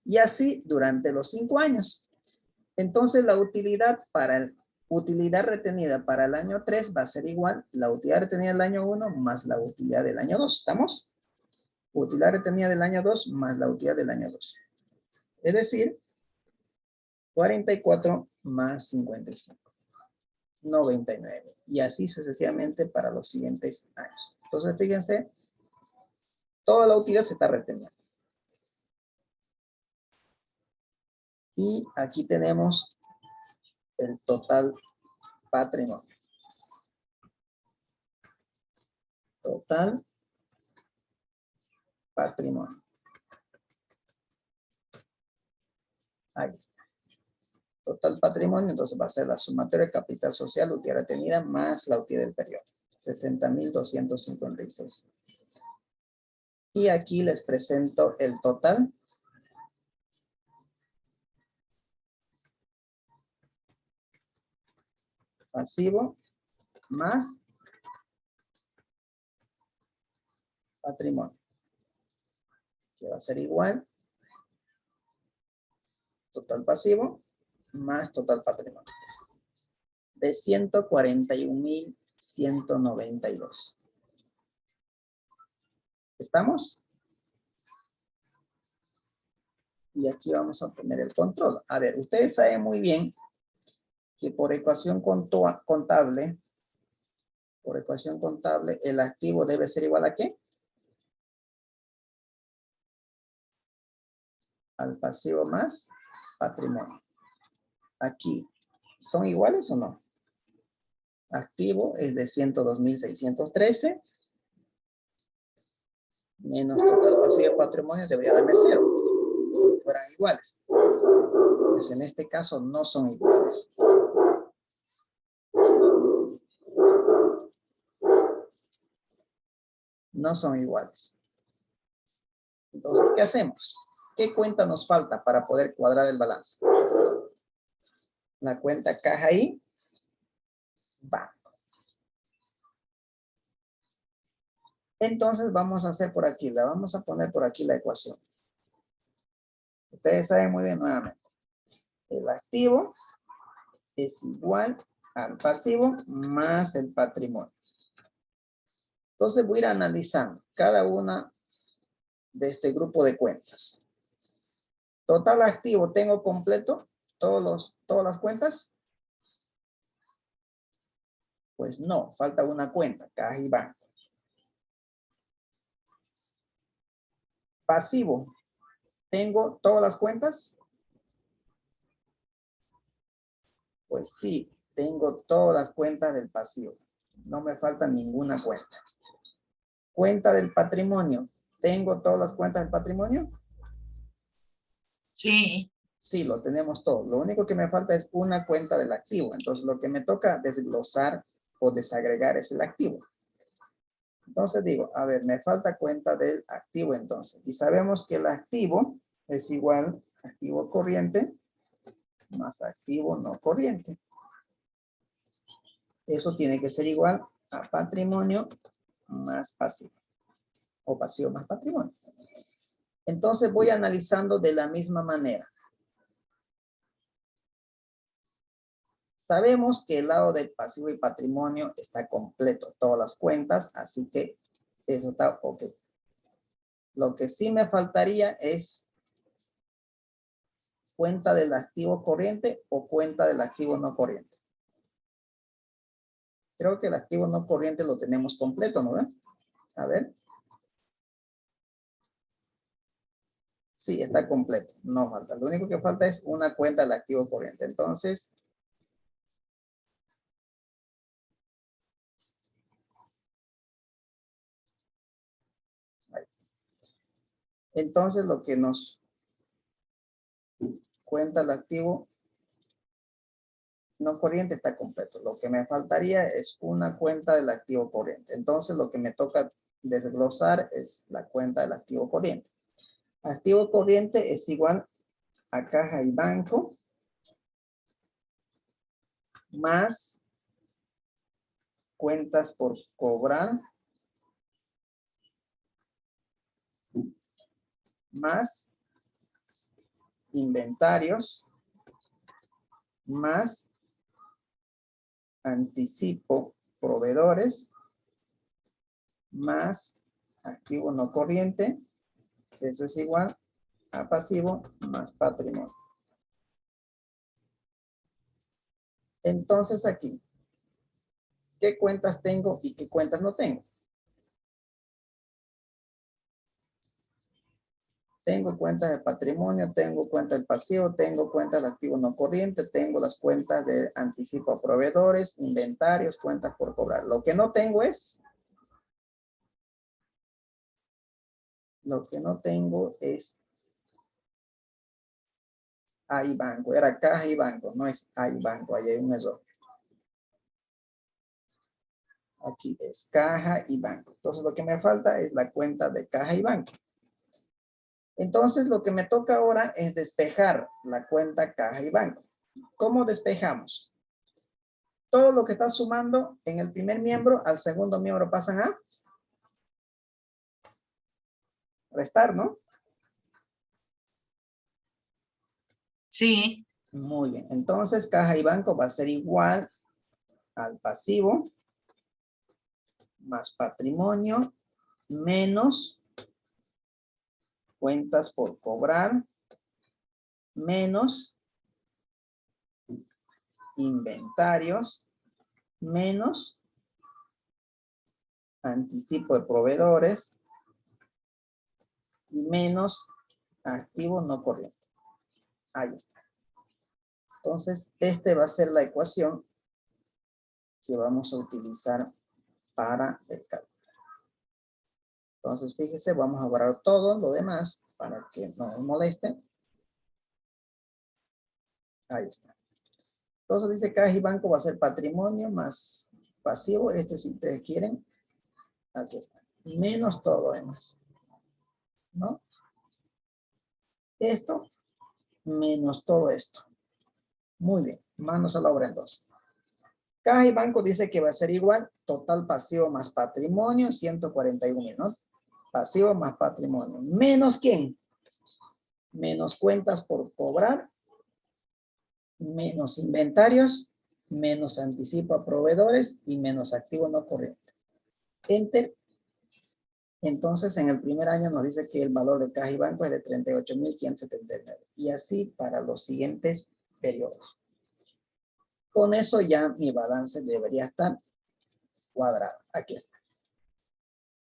Y así durante los 5 años. Entonces, la utilidad retenida para el año 3 va a ser igual la utilidad retenida del año 1 más la utilidad del año 2. ¿Estamos? Utilidad retenida del año 2 más la utilidad del año 2. Es decir, 44 más 55. 99. Y así sucesivamente para los siguientes años. Entonces, fíjense, toda la utilidad se está reteniendo. Y aquí tenemos el total patrimonio. Total patrimonio. Ahí está. Total patrimonio, entonces va a ser la sumatoria de capital social, utilidad retenida, más la utilidad del periodo. 60.256. Y aquí les presento el total. Pasivo más patrimonio. Que va a ser igual. Total pasivo más total patrimonio. De 141.192. ¿Estamos? Y aquí vamos a obtener el control. A ver, ustedes saben muy bien que por ecuación contable, el activo debe ser igual a ¿qué? Al pasivo más patrimonio. Aquí, ¿son iguales o no? Activo es de 102.613. Menos total pasivo de patrimonio debería darme 0. Si fueran iguales. Pues en este caso no son iguales. No son iguales. Entonces, ¿qué hacemos? ¿Qué cuenta nos falta para poder cuadrar el balance? La cuenta caja y banco. Entonces vamos a hacer por aquí, vamos a poner por aquí la ecuación. Ustedes saben muy bien nuevamente. El activo es igual al pasivo más el patrimonio. Entonces voy a ir analizando cada una de este grupo de cuentas. Total activo, ¿tengo completo todas las cuentas? Pues no, falta una cuenta, caja y banco. Pasivo, ¿tengo todas las cuentas? Pues sí, tengo todas las cuentas del pasivo. No me falta ninguna cuenta. Cuenta del patrimonio, ¿tengo todas las cuentas del patrimonio? Sí. Sí, lo tenemos todo. Lo único que me falta es una cuenta del activo. Entonces, lo que me toca desglosar o desagregar es el activo. Entonces digo, a ver, me falta cuenta del activo entonces. Y sabemos que el activo es igual a activo corriente más activo no corriente. Eso tiene que ser igual a patrimonio más pasivo. O pasivo más patrimonio. Entonces voy analizando de la misma manera. Sabemos que el lado del pasivo y patrimonio está completo, todas las cuentas, así que eso está ok. Lo que sí me faltaría es cuenta del activo corriente o cuenta del activo no corriente. Creo que el activo no corriente lo tenemos completo, ¿no ves? A ver. Sí, está completo, no falta. Lo único que falta es una cuenta del activo corriente. Entonces, lo que nos cuenta el activo no corriente está completo. Lo que me faltaría es una cuenta del activo corriente. Entonces, lo que me toca desglosar es la cuenta del activo corriente. Activo corriente es igual a caja y banco más cuentas por cobrar más inventarios más anticipo proveedores más activo no corriente. Eso es igual a pasivo más patrimonio. Entonces aquí, ¿qué cuentas tengo y qué cuentas no tengo? Tengo cuentas de patrimonio, tengo cuenta del pasivo, tengo cuentas de activo no corriente, tengo las cuentas de anticipo a proveedores, inventarios, cuentas por cobrar. Lo que no tengo es ahí banco, era caja y banco, no es ahí banco, ahí hay un error. Aquí es caja y banco. Entonces lo que me falta es la cuenta de caja y banco. Entonces lo que me toca ahora es despejar la cuenta caja y banco. ¿Cómo despejamos? Todo lo que está sumando en el primer miembro al segundo miembro pasan a restar, ¿no? Sí, Muy bien. Entonces caja y banco va a ser igual al pasivo más patrimonio menos cuentas por cobrar menos inventarios menos anticipo de proveedores y menos activo no corriente. Ahí está. Entonces, este va a ser la ecuación que vamos a utilizar para el cálculo. Entonces, fíjese, vamos a borrar todo lo demás para que no nos moleste. Ahí está. Entonces dice caja y banco va a ser patrimonio más pasivo. Este si ustedes quieren. Aquí está. Menos todo lo demás. ¿No? Esto menos todo esto. Muy bien. Manos a la obra entonces. Caja y banco dice que va a ser igual. Total pasivo más patrimonio. 141,000, ¿no? Pasivo más patrimonio. ¿Menos quién? Menos cuentas por cobrar. Menos inventarios. Menos anticipo a proveedores. Y menos activo no corriente. Enter. Entonces, en el primer año nos dice que el valor de caja y banco es de 38,579. Y así para los siguientes periodos. Con eso ya mi balance debería estar cuadrado. Aquí está.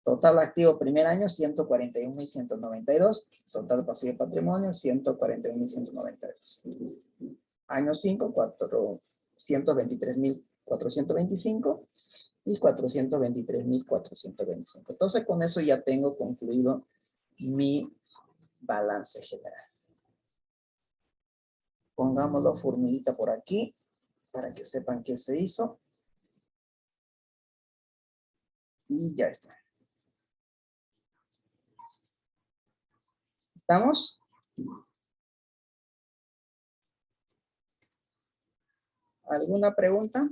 Total activo primer año, 141,192. Total pasivo y patrimonio, 141,192. Año 5, 423,425 y 423,425. Entonces, con eso ya tengo concluido mi balance general. Pongámoslo formulita por aquí para que sepan qué se hizo. Y ya está. ¿Estamos? ¿Alguna pregunta?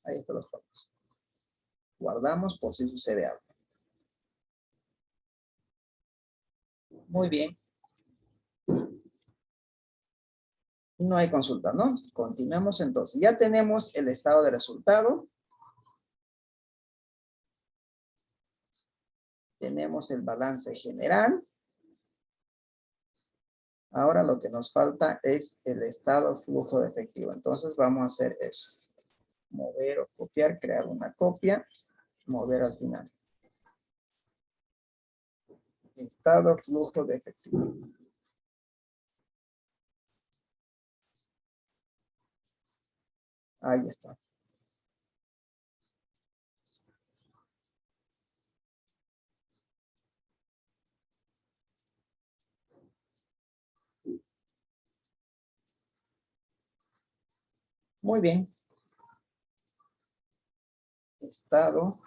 Ahí están los pasos. Guardamos por si sucede algo. Muy bien. No hay consulta, ¿no? Continuemos entonces. Ya tenemos el estado de resultado. Tenemos el balance general. Ahora lo que nos falta es el estado flujo de efectivo. Entonces vamos a hacer eso. Mover o copiar, crear una copia, mover al final. Estado flujo de efectivo. Ahí está. Muy bien. Estado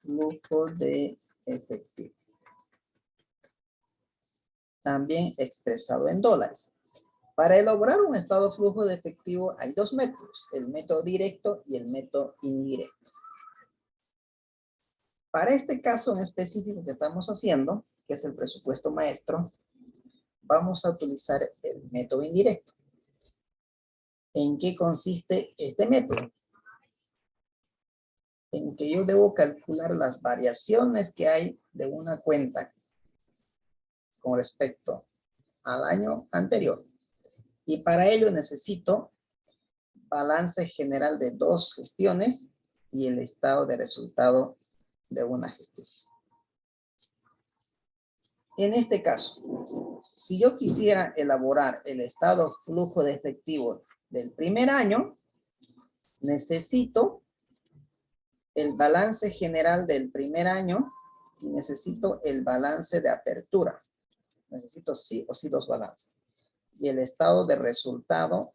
flujo de efectivo. También expresado en dólares. Para elaborar un estado flujo de efectivo hay dos métodos, el método directo y el método indirecto. Para este caso en específico que estamos haciendo, que es el presupuesto maestro, vamos a utilizar el método indirecto. ¿En qué consiste este método? En que yo debo calcular las variaciones que hay de una cuenta con respecto al año anterior. Y para ello necesito balance general de dos gestiones y el estado de resultado de una gestión. En este caso, si yo quisiera elaborar el estado flujo de efectivo del primer año, necesito el balance general del primer año y necesito el balance de apertura. Necesito sí o sí dos balances. Y el estado de resultado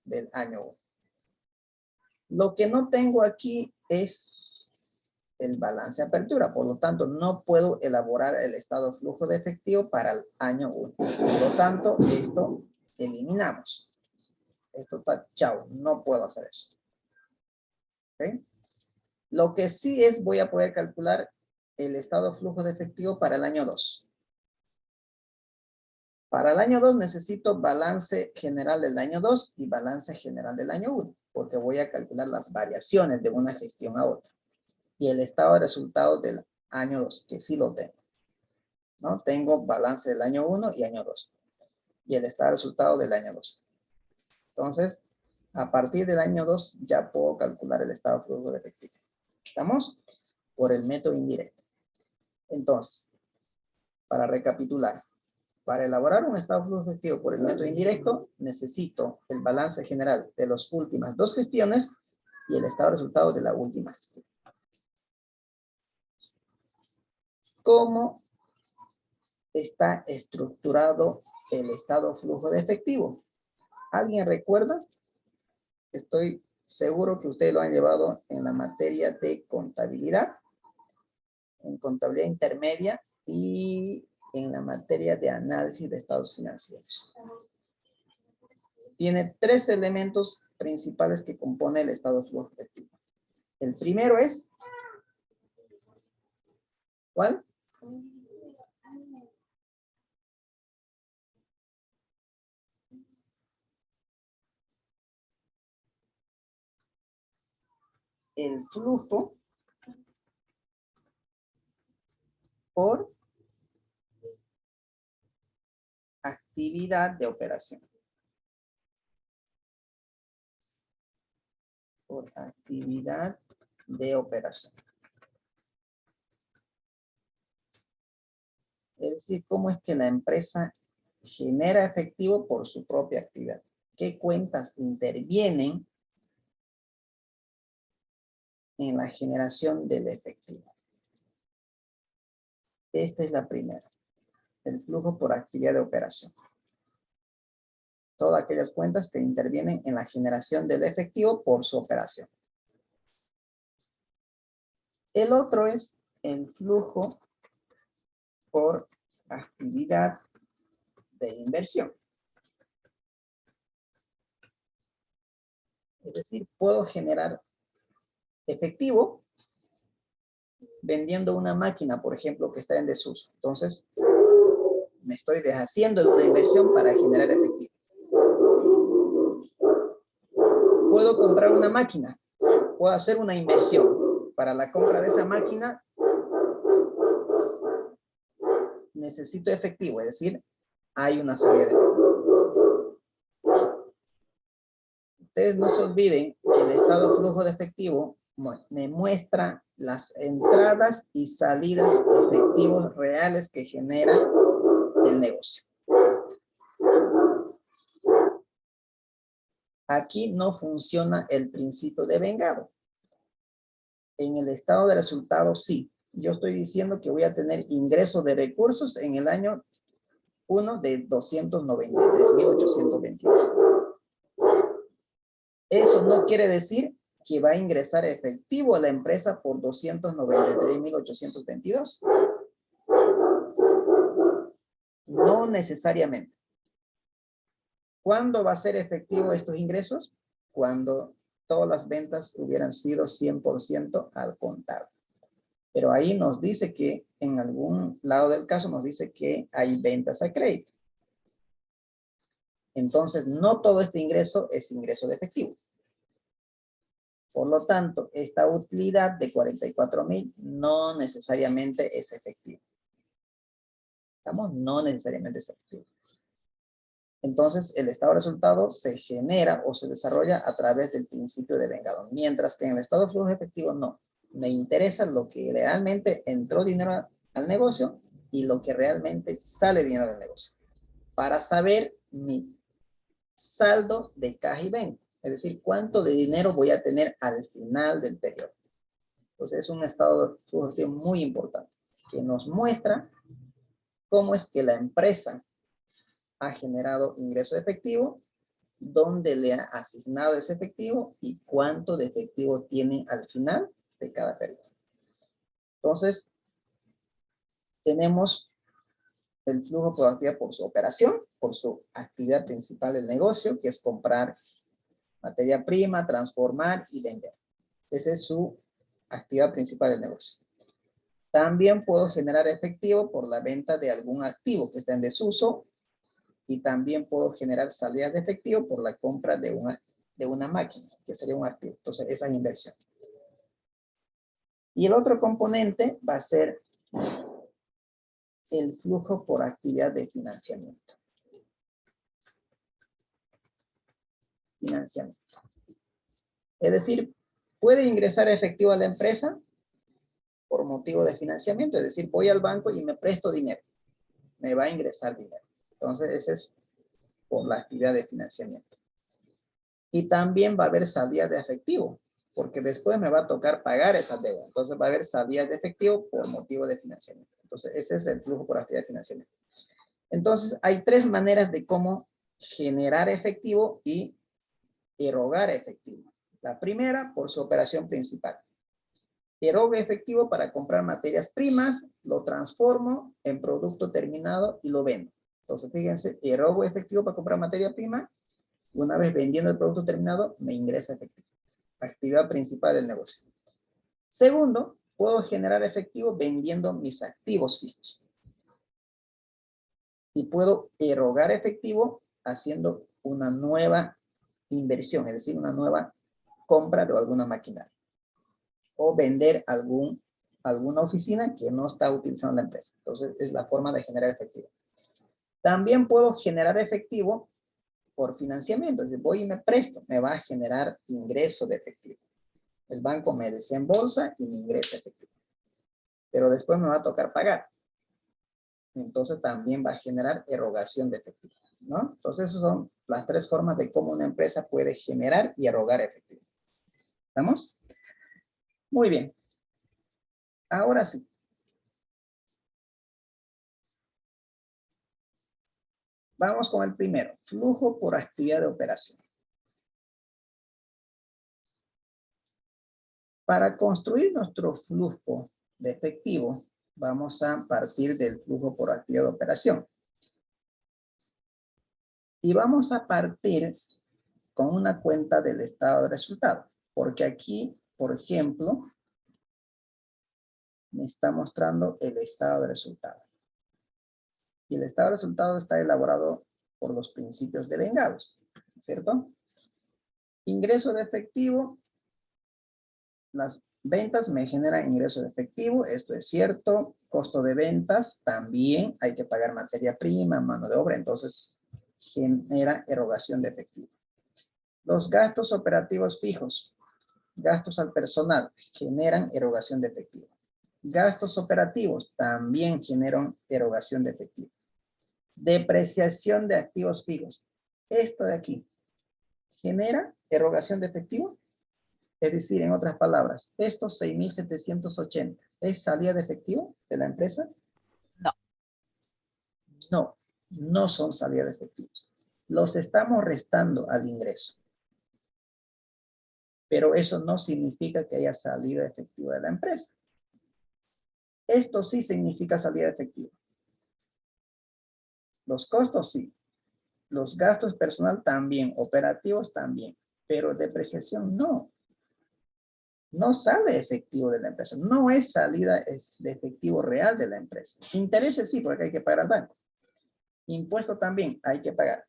del año 1. Lo que no tengo aquí es el balance de apertura, por lo tanto no puedo elaborar el estado flujo de efectivo para el año 1. Por lo tanto, esto eliminamos. Esto está chao, no puedo hacer eso. ¿Okay? Lo que sí es, voy a poder calcular el estado flujo de efectivo para el año 2. Para el año 2 necesito balance general del año 2 y balance general del año 1, porque voy a calcular las variaciones de una gestión a otra. Y el estado de resultados del año 2, que sí lo tengo. ¿No? Tengo balance del año 1 y año 2. Y el estado de resultados del año 2. Entonces, a partir del año 2 ya puedo calcular el estado de flujo de efectivo. ¿Estamos? Por el método indirecto. Entonces, para recapitular, para elaborar un estado de flujo de efectivo por el método indirecto, necesito el balance general de las últimas dos gestiones y el estado de resultados de la última gestión. ¿Cómo está estructurado el estado de flujo de efectivo? ¿Alguien recuerda? Estoy seguro que ustedes lo han llevado en la materia de contabilidad, en contabilidad intermedia y en la materia de análisis de estados financieros. Tiene tres elementos principales que compone el estado de flujo efectivo. El primero es, ¿cuál? El flujo por actividad de operación. Por actividad de operación. Es decir, cómo es que la empresa genera efectivo por su propia actividad. ¿Qué cuentas intervienen en la generación del efectivo? Esta es la primera. El flujo por actividad de operación. Todas aquellas cuentas que intervienen en la generación del efectivo por su operación. El otro es el flujo por actividad de inversión. Es decir, puedo generar efectivo vendiendo una máquina, por ejemplo, que está en desuso. Entonces, me estoy deshaciendo de una inversión para generar efectivo. Puedo comprar una máquina. Puedo hacer una inversión. Para la compra de esa máquina, necesito efectivo, es decir, hay una salida de efectivo. Ustedes no se olviden que el estado de flujo de efectivo me muestra las entradas y salidas de efectivos reales que genera el negocio. Aquí no funciona el principio de vengado. En el estado de resultados sí. Yo estoy diciendo que voy a tener ingreso de recursos en el año 1 de 293.822. Eso no quiere decir que va a ingresar efectivo a la empresa por 293.822. No necesariamente. ¿Cuándo va a ser efectivo estos ingresos? Cuando todas las ventas hubieran sido 100% al contado. Pero ahí nos dice que en algún lado del caso nos dice que hay ventas a crédito. Entonces, no todo este ingreso es ingreso de efectivo. Por lo tanto, esta utilidad de 44,000 no necesariamente es efectiva. ¿Estamos? No necesariamente es efectivo. Entonces, el estado de resultado se genera o se desarrolla a través del principio de vengado. Mientras que en el estado de flujo efectivo no. Me interesa lo que realmente entró dinero al negocio y lo que realmente sale dinero del negocio. Para saber mi saldo de caja y venta. Es decir, cuánto de dinero voy a tener al final del periodo. Entonces es un estado de flujo muy importante que nos muestra cómo es que la empresa ha generado ingreso efectivo, dónde le ha asignado ese efectivo y cuánto de efectivo tiene al final de cada periodo. Entonces, tenemos el flujo por actividad por su operación, por su actividad principal del negocio, que es comprar materia prima, transformar y vender. Esa es su actividad principal del negocio. También puedo generar efectivo por la venta de algún activo que está en desuso y también puedo generar salidas de efectivo por la compra de una máquina, que sería un activo. Entonces, esa es inversión. Y el otro componente va a ser el flujo por actividad de financiamiento. Financiamiento. Es decir, puede ingresar efectivo a la empresa por motivo de financiamiento. Es decir, voy al banco y me presto dinero. Me va a ingresar dinero. Entonces, ese es por la actividad de financiamiento. Y también va a haber salidas de efectivo, porque después me va a tocar pagar esa deuda. Entonces, va a haber salidas de efectivo por motivo de financiamiento. Entonces, ese es el flujo por actividad de financiamiento. Entonces, hay tres maneras de cómo generar efectivo y erogar efectivo. La primera, por su operación principal. Erogo efectivo para comprar materias primas, lo transformo en producto terminado y lo vendo. Entonces, fíjense, erogo efectivo para comprar materia prima. Una vez vendiendo el producto terminado, me ingresa efectivo. Actividad principal del negocio. Segundo, puedo generar efectivo vendiendo mis activos fijos. Y puedo erogar efectivo haciendo una nueva inversión, es decir, una nueva compra de alguna maquinaria. O vender alguna oficina que no está utilizando la empresa. Entonces, es la forma de generar efectivo. También puedo generar efectivo por financiamiento. Es decir, voy y me presto, me va a generar ingreso de efectivo. El banco me desembolsa y me ingresa efectivo. Pero después me va a tocar pagar. Entonces también va a generar erogación de efectivo, ¿no? Entonces, esas son las tres formas de cómo una empresa puede generar y erogar efectivo. ¿Estamos? Muy bien. Ahora sí. Vamos con el primero, flujo por actividad de operación. Para construir nuestro flujo de efectivo, vamos a partir del flujo por actividad de operación. Y vamos a partir con una cuenta del estado de resultado. Porque aquí, por ejemplo, me está mostrando el estado de resultado. Y el estado de resultado está elaborado por los principios de vengados, ¿cierto? Ingreso de efectivo. Las ventas me generan ingreso de efectivo, esto es cierto. Costo de ventas, también hay que pagar materia prima, mano de obra, entonces genera erogación de efectivo. Los gastos operativos fijos, gastos al personal, generan erogación de efectivo. Gastos operativos también generan erogación de efectivo. Depreciación de activos fijos. Esto de aquí, ¿genera erogación de efectivo? Es decir, en otras palabras, estos 6.780, ¿es salida de efectivo de la empresa? No. No, no son salida de efectivos. Los estamos restando al ingreso. Pero eso no significa que haya salida efectiva de la empresa. Esto sí significa salida efectiva. Los costos sí. Los gastos personal también, operativos también. Pero depreciación no. No sale efectivo de la empresa. No es salida de efectivo real de la empresa. Intereses sí, porque hay que pagar al banco. Impuesto también hay que pagar.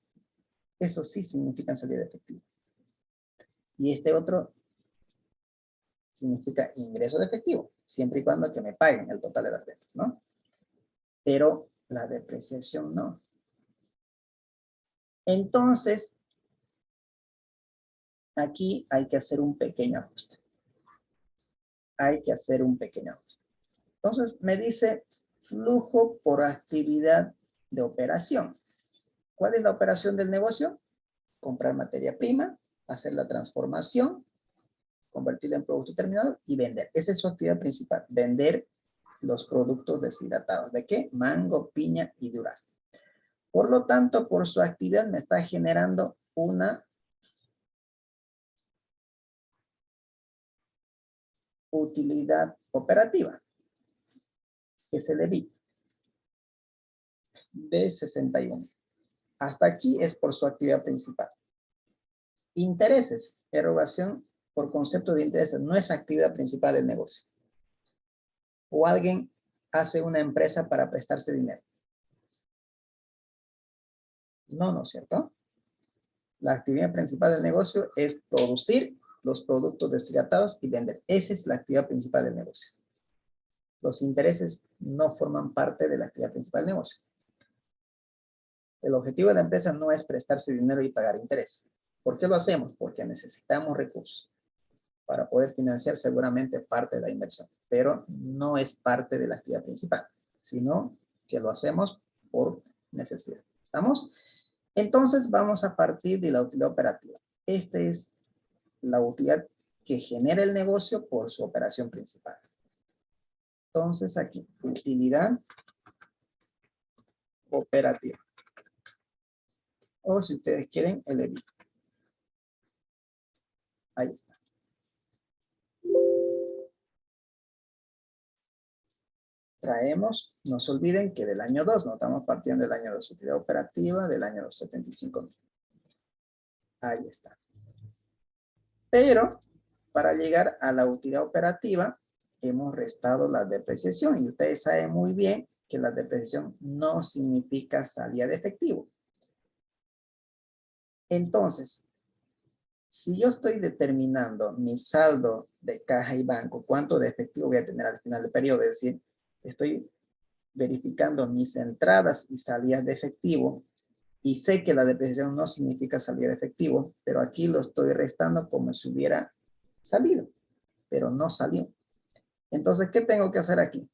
Eso sí significa salida de efectivo. Y este otro significa ingreso de efectivo, siempre y cuando que me paguen el total de las ventas, ¿no? Pero la depreciación no. Entonces, aquí hay que hacer un pequeño ajuste. Hay que hacer un pequeño ajuste. Entonces, me dice flujo por actividad de operación. ¿Cuál es la operación del negocio? Comprar materia prima, hacer la transformación, convertirla en producto terminado y vender. Esa es su actividad principal, vender los productos deshidratados. ¿De qué? Mango, piña y durazno. Por lo tanto, por su actividad me está generando una utilidad operativa, que se le vi, de 61. Hasta aquí es por su actividad principal. Intereses, erogación por concepto de intereses, no es actividad principal del negocio. O alguien hace una empresa para prestarse dinero. No, ¿no es cierto? La actividad principal del negocio es producir los productos deshidratados y vender. Esa es la actividad principal del negocio. Los intereses no forman parte de la actividad principal del negocio. El objetivo de la empresa no es prestarse dinero y pagar interés. ¿Por qué lo hacemos? Porque necesitamos recursos para poder financiar seguramente parte de la inversión, pero no es parte de la actividad principal, sino que lo hacemos por necesidad. ¿Estamos? Entonces vamos a partir de la utilidad operativa. Esta es la utilidad que genera el negocio por su operación principal. Entonces aquí, utilidad operativa. O si ustedes quieren, el EBITDA. Ahí está. Traemos, no se olviden que del año 2, no estamos partiendo del año 2, utilidad operativa del año 2, 75,000. Ahí está. Pero, para llegar a la utilidad operativa, hemos restado la depreciación. Y ustedes saben muy bien que la depreciación no significa salida de efectivo. Entonces, si yo estoy determinando mi saldo de caja y banco, cuánto de efectivo voy a tener al final del periodo, es decir, estoy verificando mis entradas y salidas de efectivo y sé que la depreciación no significa salida de efectivo, pero aquí lo estoy restando como si hubiera salido, pero no salió. Entonces, ¿qué tengo que hacer aquí?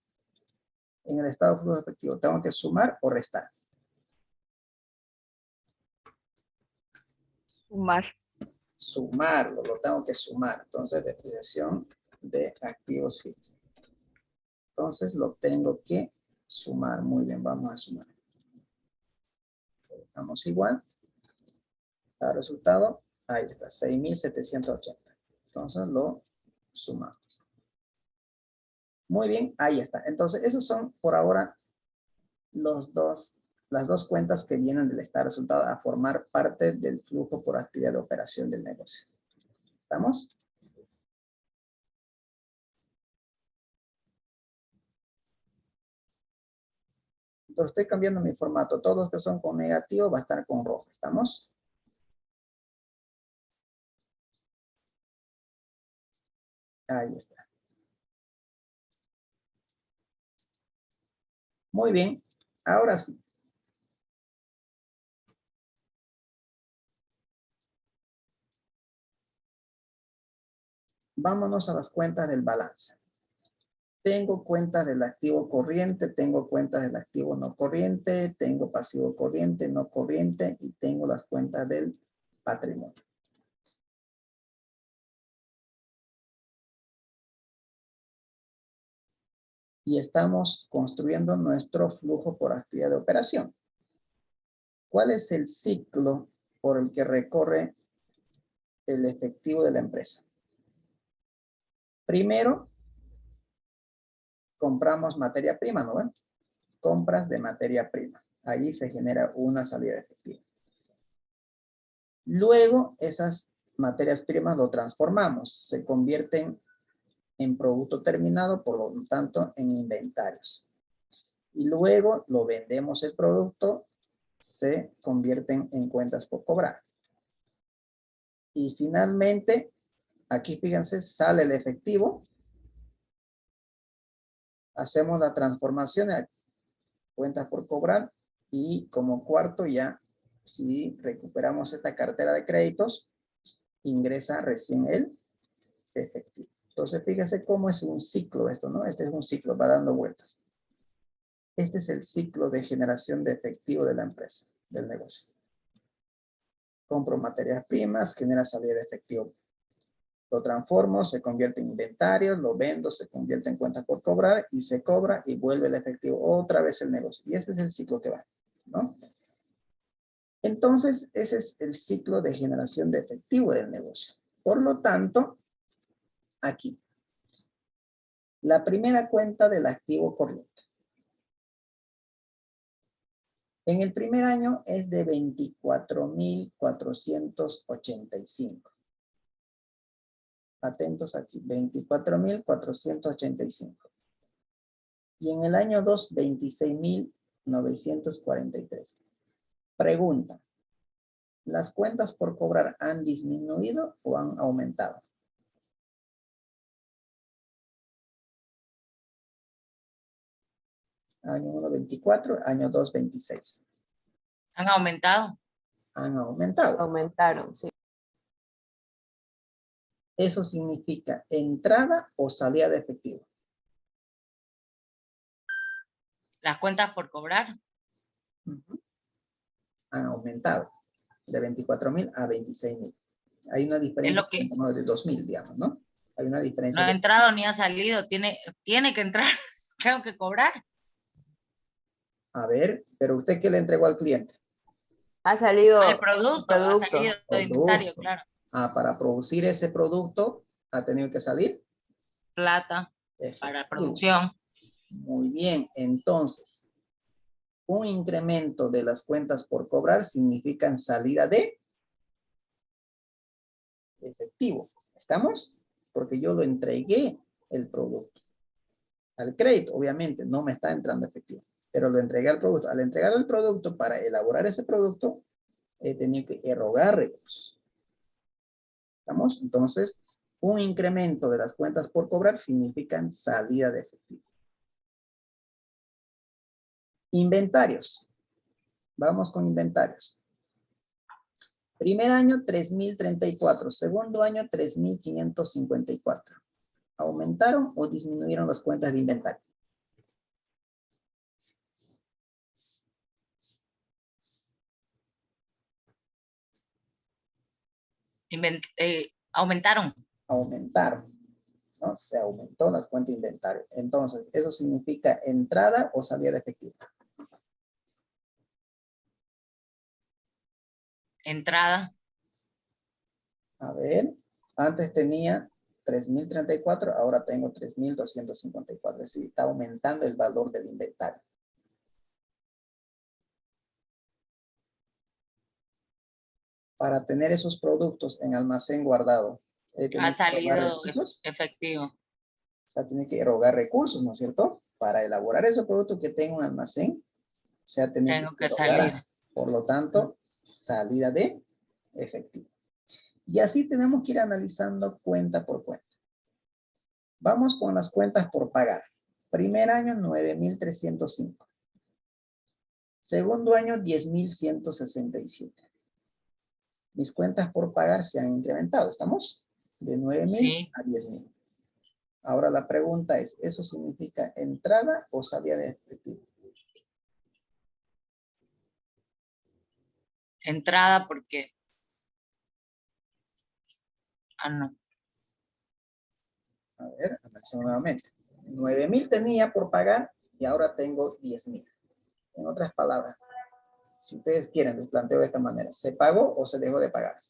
En el estado de flujo efectivo, ¿tengo que sumar o restar? Sumar. Sumarlo, lo tengo que sumar. Entonces, depreciación de activos fijos. Entonces, lo tengo que sumar. Muy bien, vamos a sumar. Vamos igual. El resultado, ahí está, 6.780. Entonces lo sumamos. Muy bien, ahí está. Entonces, esos son por ahora las dos cuentas que vienen del estado de resultado a formar parte del flujo por actividad de operación del negocio. ¿Estamos? Entonces estoy cambiando mi formato. Todos los que son con negativo va a estar con rojo. ¿Estamos? Ahí está. Muy bien. Ahora sí. Vámonos a las cuentas del balance. Tengo cuentas del activo corriente, tengo cuentas del activo no corriente, tengo pasivo corriente, no corriente y tengo las cuentas del patrimonio. Y estamos construyendo nuestro flujo por actividad de operación. ¿Cuál es el ciclo por el que recorre el efectivo de la empresa? Primero, compramos materia prima, ¿no ven? Compras de materia prima. Allí se genera una salida de efectivo. Luego, esas materias primas lo transformamos. Se convierten en producto terminado, por lo tanto, en inventarios. Y luego lo vendemos el producto, se convierten en cuentas por cobrar. Y finalmente, aquí fíjense, sale el efectivo. Hacemos la transformación a cuentas por cobrar y como cuarto ya, si recuperamos esta cartera de créditos, ingresa recién el efectivo. Entonces fíjense cómo es un ciclo esto, ¿no? Este es un ciclo, va dando vueltas. Este es el ciclo de generación de efectivo de la empresa, del negocio. Compro materias primas, genera salida de efectivo. Lo transformo, se convierte en inventario, lo vendo, se convierte en cuentas por cobrar y se cobra y vuelve el efectivo otra vez el negocio. Y ese es el ciclo que va, ¿no? Entonces, ese es el ciclo de generación de efectivo del negocio. Por lo tanto, aquí, la primera cuenta del activo corriente. En el primer año es de 24.485. Atentos aquí, 24.485. Y en el año 2, 26.943. Pregunta, ¿las cuentas por cobrar han disminuido o han aumentado? Año 1, 24, año 2, 26. ¿Han aumentado? Han aumentado. Aumentaron, sí. Eso significa entrada o salida de efectivo. ¿Las cuentas por cobrar? Han aumentado de 24.000 a 26.000. Hay una diferencia Es lo que como de 2.000, digamos, ¿no? Hay una diferencia. no ha entrado ni ha salido. Tiene que entrar. Tengo que cobrar. A ver, pero ¿usted qué le entregó al cliente? Ha salido El producto, ha salido de inventario, Producto. claro. Para producir ese producto ha tenido que salir Plata efectivo. para producción. Muy bien, entonces, un incremento de las cuentas por cobrar significa salida de efectivo. ¿Estamos? Porque yo lo entregué el producto. Al crédito, obviamente, no me está entrando efectivo, pero lo entregué al producto. Al entregar el producto, para elaborar ese producto, he tenido que erogar recursos. ¿Estamos? Entonces, un incremento de las cuentas por cobrar significa salida de efectivo. Inventarios. Vamos con inventarios. Primer año, 3.034. Segundo año, 3.554. ¿Aumentaron o disminuyeron las cuentas de inventario? Aumentaron. Aumentaron, ¿no? Se aumentó las cuentas de inventario. Entonces, eso significa entrada o salida de efectivo. Entrada. A ver, antes tenía 3.034, ahora tengo 3.254. Es decir, está aumentando el valor del inventario. Para tener esos productos en almacén guardado, he tenido Ha que erogar salido recursos. efectivo. O sea, tiene que erogar recursos, ¿no es cierto? Para elaborar esos productos que tengo en almacén, se ha tenido Tengo que que erogar. salir. Por lo tanto, salida de efectivo. Y así tenemos que ir analizando cuenta por cuenta. Vamos con las cuentas por pagar. Primer año, 9.305. Segundo año, 10.167. Mis cuentas por pagar se han incrementado, ¿estamos? De 9.000 Sí. a 10.000. Ahora la pregunta es, ¿eso significa entrada o salida de efectivo? Entrada porque... Ah, no. A ver, analicemos nuevamente. 9.000 tenía por pagar y ahora tengo 10.000. En otras palabras, si ustedes quieren, les planteo de esta manera. ¿Se pagó o se dejó de pagar?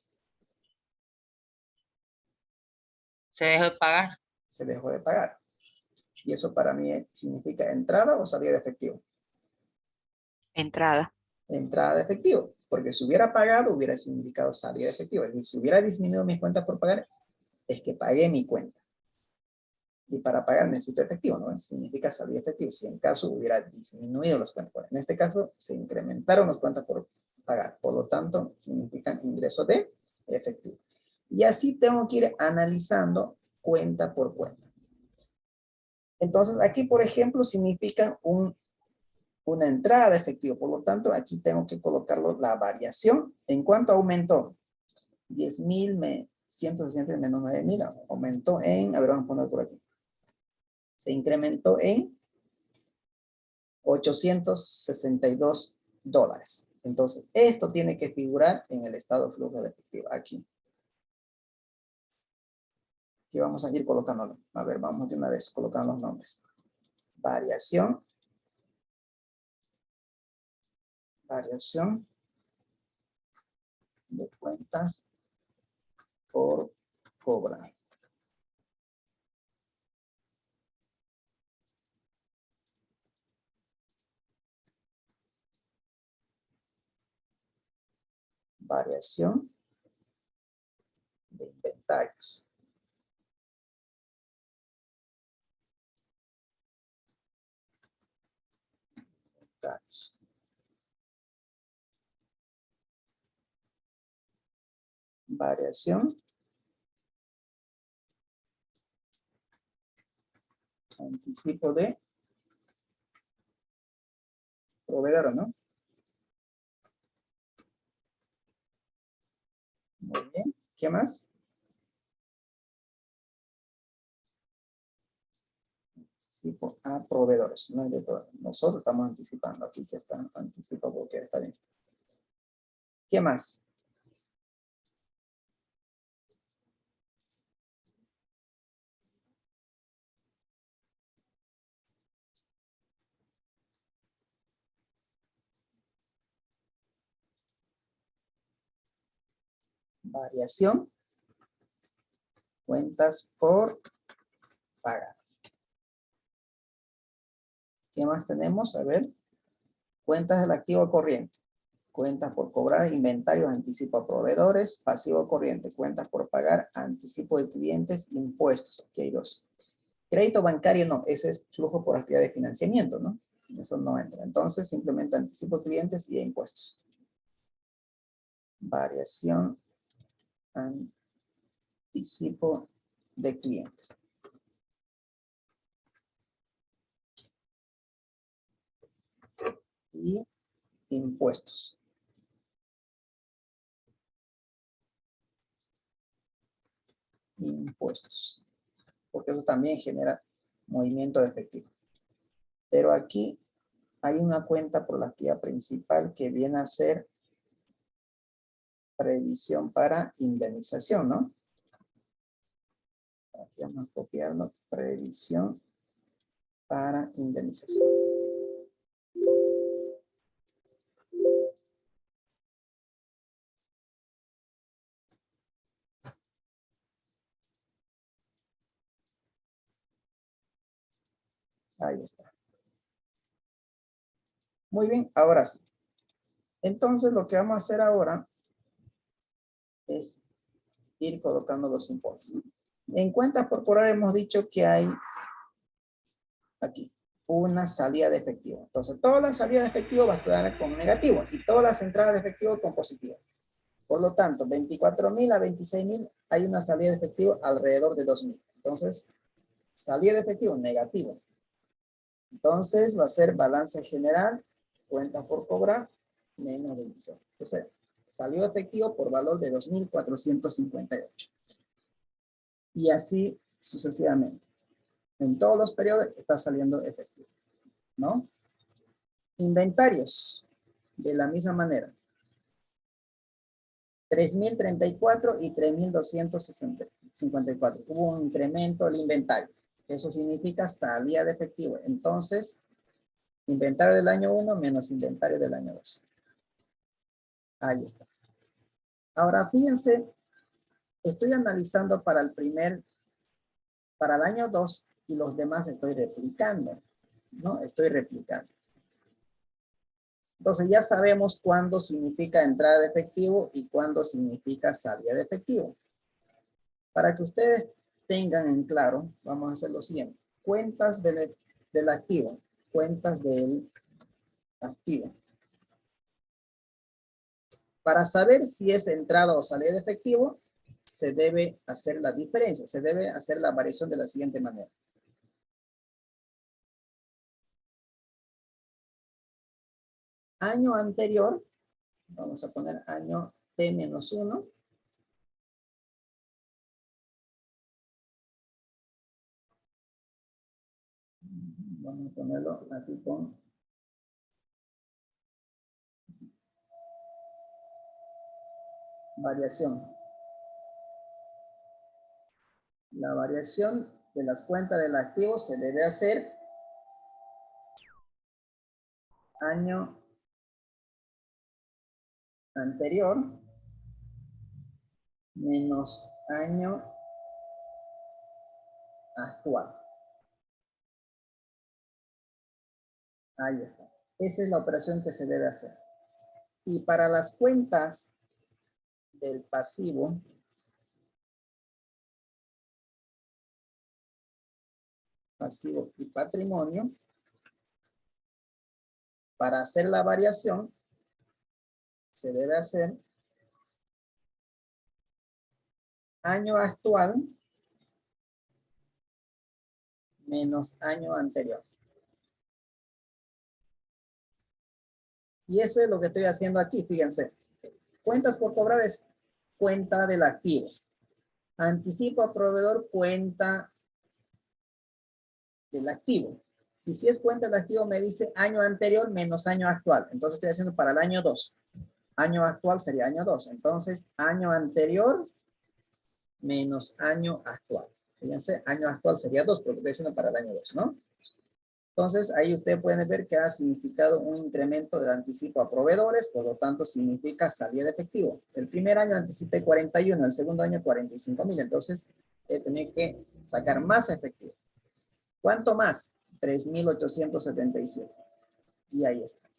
Se dejó de pagar. Se dejó de pagar. Y eso para mí significa entrada o salida de efectivo. Entrada. Entrada de efectivo. Porque si hubiera pagado, hubiera significado salida de efectivo. Es decir, si hubiera disminuido mis cuentas por pagar, es que pagué mi cuenta. Y para pagar necesito efectivo, ¿no? Significa salida de efectivo. Si en caso hubiera disminuido las cuentas por pagar. En este caso, se incrementaron las cuentas por pagar. Por lo tanto, significan ingreso de efectivo. Y así tengo que ir analizando cuenta por cuenta. Entonces, aquí, por ejemplo, significan una entrada de efectivo. Por lo tanto, aquí tengo que colocarlo la variación. ¿En cuánto aumentó? 10.000 160 menos 9.000. Aumentó en, a ver, vamos a poner por aquí. Se incrementó en $862. Entonces, esto tiene que figurar en el estado de flujo de efectivo. Aquí. Aquí vamos a ir colocándolo. A ver, vamos de una vez colocando los nombres. Variación. Variación de cuentas por cobrar. Variación de inventarios. Inventarios. Variación. Anticipo de proveedor, ¿no? Muy bien. ¿Qué más? Anticipo a proveedores. No es de todo. Nosotros estamos anticipando. Aquí que está anticipo porque está bien. ¿Qué más? Variación. Cuentas por pagar. ¿Qué más tenemos? A ver. Cuentas del activo corriente. Cuentas por cobrar, inventarios, anticipo a proveedores, pasivo corriente, cuentas por pagar, anticipo de clientes, impuestos. Aquí hay dos. Crédito bancario no, ese es flujo por actividad de financiamiento, ¿no? Eso no entra. Entonces, simplemente anticipo de clientes y impuestos. Variación, anticipo de clientes. Y impuestos. Impuestos. Porque eso también genera movimiento de efectivo. Pero aquí hay una cuenta por la actividad principal que viene a ser previsión para indemnización, ¿no? Aquí vamos a copiarlo. Previsión para indemnización. Ahí está. Muy bien, ahora sí. Entonces lo que vamos a hacer ahora es ir colocando los importes. En cuentas corporales hemos dicho que hay aquí una salida de efectivo. Entonces todas las salidas de efectivo va a estar con negativo y todas las entradas de efectivo con positivo. Por lo tanto, 24.000 a 26.000 hay una salida de efectivo alrededor de 2.000. Entonces, salida de efectivo negativo. Entonces va a ser balance general, cuenta por cobrar, menos 26. Entonces, salió efectivo por valor de 2.458. Y así sucesivamente. En todos los periodos está saliendo efectivo, ¿no? Inventarios, de la misma manera. 3.034 y 3.254. Hubo un incremento del inventario. Eso significa salida de efectivo. Entonces, inventario del año 1 menos inventario del año 2. Ahí está. Ahora, fíjense, estoy analizando para el año 2 y los demás estoy replicando, ¿no? Estoy replicando. Entonces ya sabemos cuándo significa entrada de efectivo y cuándo significa salida de efectivo. Para que ustedes tengan en claro, vamos a hacer lo siguiente. Cuentas del activo. Cuentas del activo. Para saber si es entrada o salida de efectivo, se debe hacer la diferencia. Se debe hacer la variación de la siguiente manera. Año anterior, vamos a poner año T-1. Vamos a ponerlo aquí con variación. La variación de las cuentas del activo se debe hacer año anterior menos año actual. Ahí está. Esa es la operación que se debe hacer. Y para las cuentas del pasivo, y patrimonio, para hacer la variación, se debe hacer año actual menos año anterior. Y eso es lo que estoy haciendo aquí, fíjense. Cuentas por cobrar es cuenta del activo. Anticipo a proveedor, cuenta del activo. Y si es cuenta del activo, me dice año anterior menos año actual. Entonces estoy haciendo para el año 2. Año actual sería año 2. Entonces, año anterior menos año actual. Fíjense, año actual sería 2, porque estoy haciendo para el año 2, ¿no? Entonces, ahí ustedes pueden ver que ha significado un incremento del anticipo a proveedores, por lo tanto, significa salida de efectivo. El primer año anticipé 41, el segundo año 45.000, entonces, tenía que sacar más efectivo. ¿Cuánto más? 3.877. Y ahí está.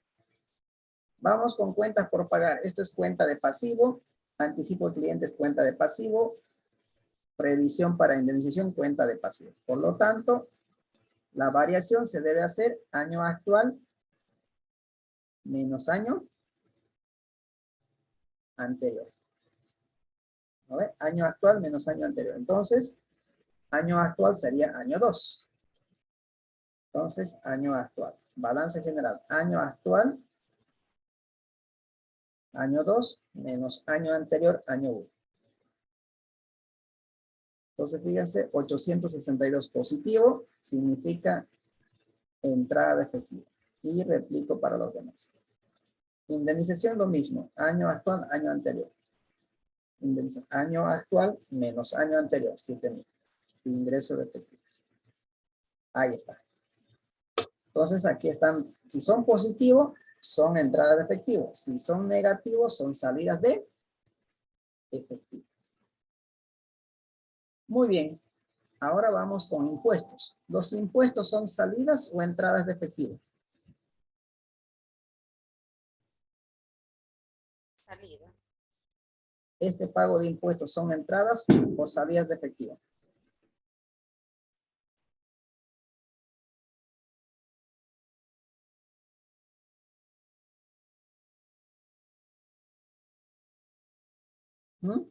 Vamos con cuentas por pagar. Esto es cuenta de pasivo, anticipo de clientes, cuenta de pasivo, previsión para indemnización, cuenta de pasivo. Por lo tanto, la variación se debe hacer año actual menos año anterior. ¿No ve? Año actual menos año anterior. Entonces, año actual sería año 2. Entonces, año actual. Balance general. Año actual, año 2, menos año anterior, año 1. Entonces, fíjense, 862 positivo significa entrada de efectivo. Y replico para los demás. Indemnización lo mismo. Año actual, año anterior. Indemnización. Año actual menos año anterior, 7.000. Ingreso de efectivos. Ahí está. Entonces, aquí están. Si son positivos, son entradas de efectivo. Si son negativos, son salidas de efectivo. Muy bien. Ahora vamos con impuestos. ¿Los impuestos son salidas o entradas de efectivo? Salida. ¿Este pago de impuestos son entradas o salidas de efectivo? ¿Mm?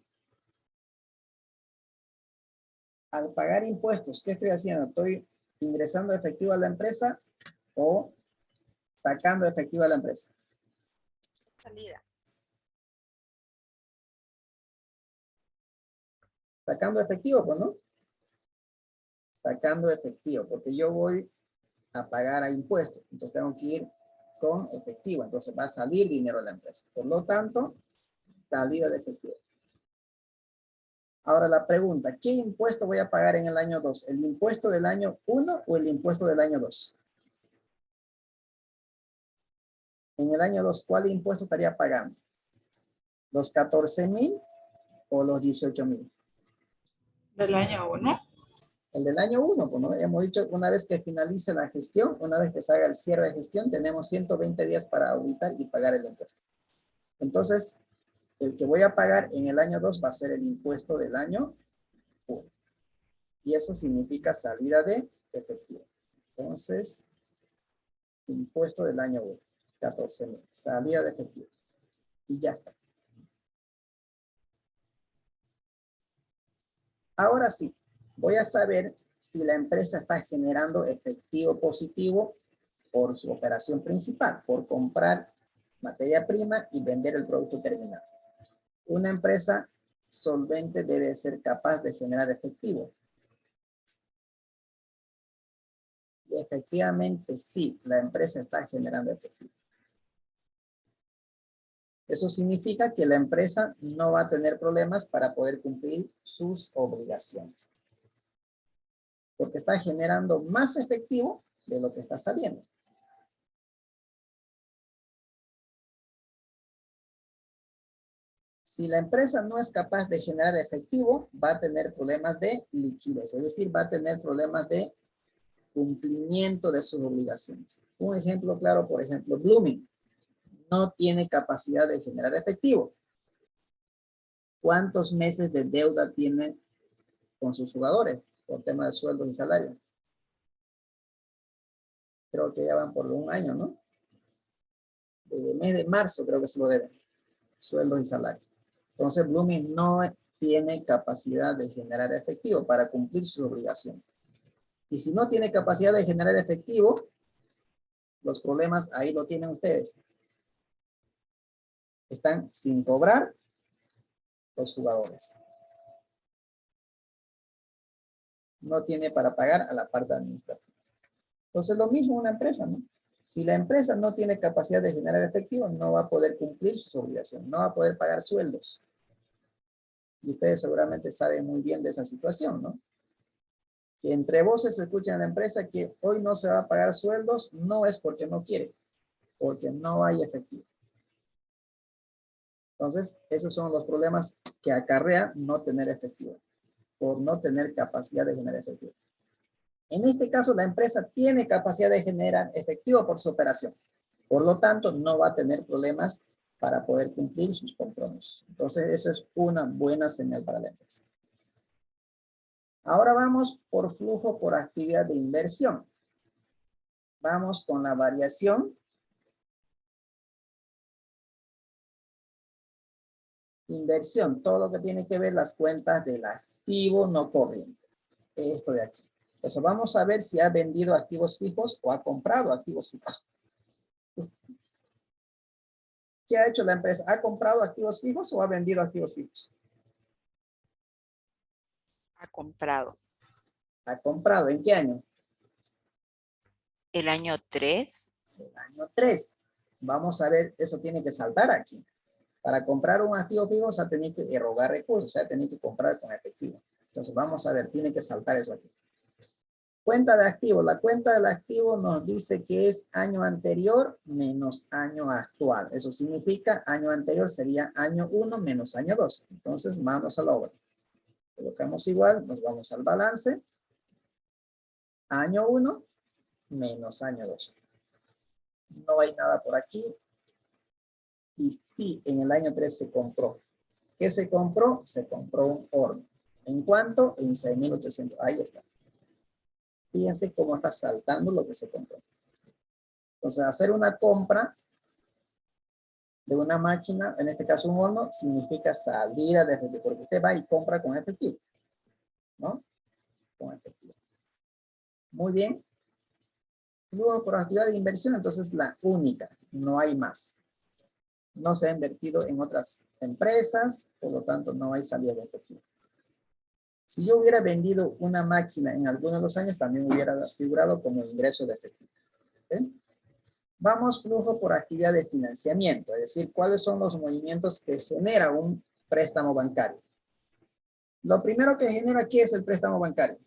Al pagar impuestos, ¿qué estoy haciendo? ¿Estoy ingresando efectivo a la empresa o sacando efectivo a la empresa? Salida. Sacando efectivo, pues, ¿no? Sacando efectivo, porque yo voy a pagar a impuestos. Entonces tengo que ir con efectivo. Entonces va a salir dinero de la empresa. Por lo tanto, salida de efectivo. Ahora la pregunta, ¿qué impuesto voy a pagar en el año 2? ¿El impuesto del año 1 o el impuesto del año 2? En el año 2, ¿cuál impuesto estaría pagando? ¿Los 14,000 o los 18,000? Del año 1. El del año 1, pues no, hemos dicho, una vez que finalice la gestión, una vez que se haga el cierre de gestión, tenemos 120 días para auditar y pagar el impuesto. Entonces, el que voy a pagar en el año 2 va a ser el impuesto del año 1. Y eso significa salida de efectivo. Entonces, impuesto del año 1, 14,000, salida de efectivo. Y ya está. Ahora sí, voy a saber si la empresa está generando efectivo positivo por su operación principal, por comprar materia prima y vender el producto terminado. Una empresa solvente debe ser capaz de generar efectivo. Y efectivamente, sí, la empresa está generando efectivo. Eso significa que la empresa no va a tener problemas para poder cumplir sus obligaciones. Porque está generando más efectivo de lo que está saliendo. Si la empresa no es capaz de generar efectivo, va a tener problemas de liquidez, es decir, va a tener problemas de cumplimiento de sus obligaciones. Un ejemplo claro, por ejemplo, Blooming no tiene capacidad de generar efectivo. ¿Cuántos meses de deuda tiene con sus jugadores por tema de sueldos y salarios? Creo que ya van por 1 año, ¿no? Desde el mes de marzo creo que se lo deben, sueldos y salarios. Entonces, Blooming no tiene capacidad de generar efectivo para cumplir sus obligaciones. Y si no tiene capacidad de generar efectivo, los problemas ahí lo tienen ustedes. Están sin cobrar los jugadores. No tiene para pagar a la parte administrativa. Entonces, lo mismo una empresa, ¿no? Si la empresa no tiene capacidad de generar efectivo, no va a poder cumplir sus obligaciones, no va a poder pagar sueldos. Y ustedes seguramente saben muy bien de esa situación, ¿no? Que entre voces se escucha en la empresa que hoy no se va a pagar sueldos, no es porque no quiere, porque no hay efectivo. Entonces, esos son los problemas que acarrea no tener efectivo, por no tener capacidad de generar efectivo. En este caso, la empresa tiene capacidad de generar efectivo por su operación. Por lo tanto, no va a tener problemas para poder cumplir sus compromisos. Entonces, eso es una buena señal para la empresa. Ahora vamos por flujo por actividad de inversión. Vamos con la variación. Inversión, todo lo que tiene que ver las cuentas del activo no corriente. Esto de aquí. Entonces vamos a ver si ha vendido activos fijos o ha comprado activos fijos. ¿Qué ha hecho la empresa? ¿Ha comprado activos fijos o ha vendido activos fijos? Ha comprado. Ha comprado. ¿En qué año? El año 3. El año 3. Vamos a ver, eso tiene que saltar aquí. Para comprar un activo fijo se tiene que erogar recursos, o sea, tiene que comprar con efectivo. Entonces vamos a ver, tiene que saltar eso aquí. Cuenta de activo. La cuenta del activo nos dice que es año anterior menos año actual. Eso significa año anterior sería año 1 menos año 2. Entonces vamos a la obra. Colocamos igual, nos vamos al balance. Año 1 menos año 2. No hay nada por aquí. Y sí, en el año 3 se compró. ¿Qué se compró? Se compró un horno. ¿En cuánto? En 6.800. Ahí está. Fíjense cómo está saltando lo que se compró. Entonces, hacer una compra de una máquina, en este caso un horno, significa salida de efectivo, porque usted va y compra con efectivo, ¿no? Con efectivo. Muy bien. Luego, por actividad de inversión, entonces la única, no hay más. No se ha invertido en otras empresas, por lo tanto no hay salida de efectivo. Si yo hubiera vendido una máquina en alguno de los años, también hubiera figurado como ingreso de efectivo. ¿Okay? Vamos flujo por actividad de financiamiento, es decir, cuáles son los movimientos que genera un préstamo bancario. Lo primero que genera aquí es el préstamo bancario.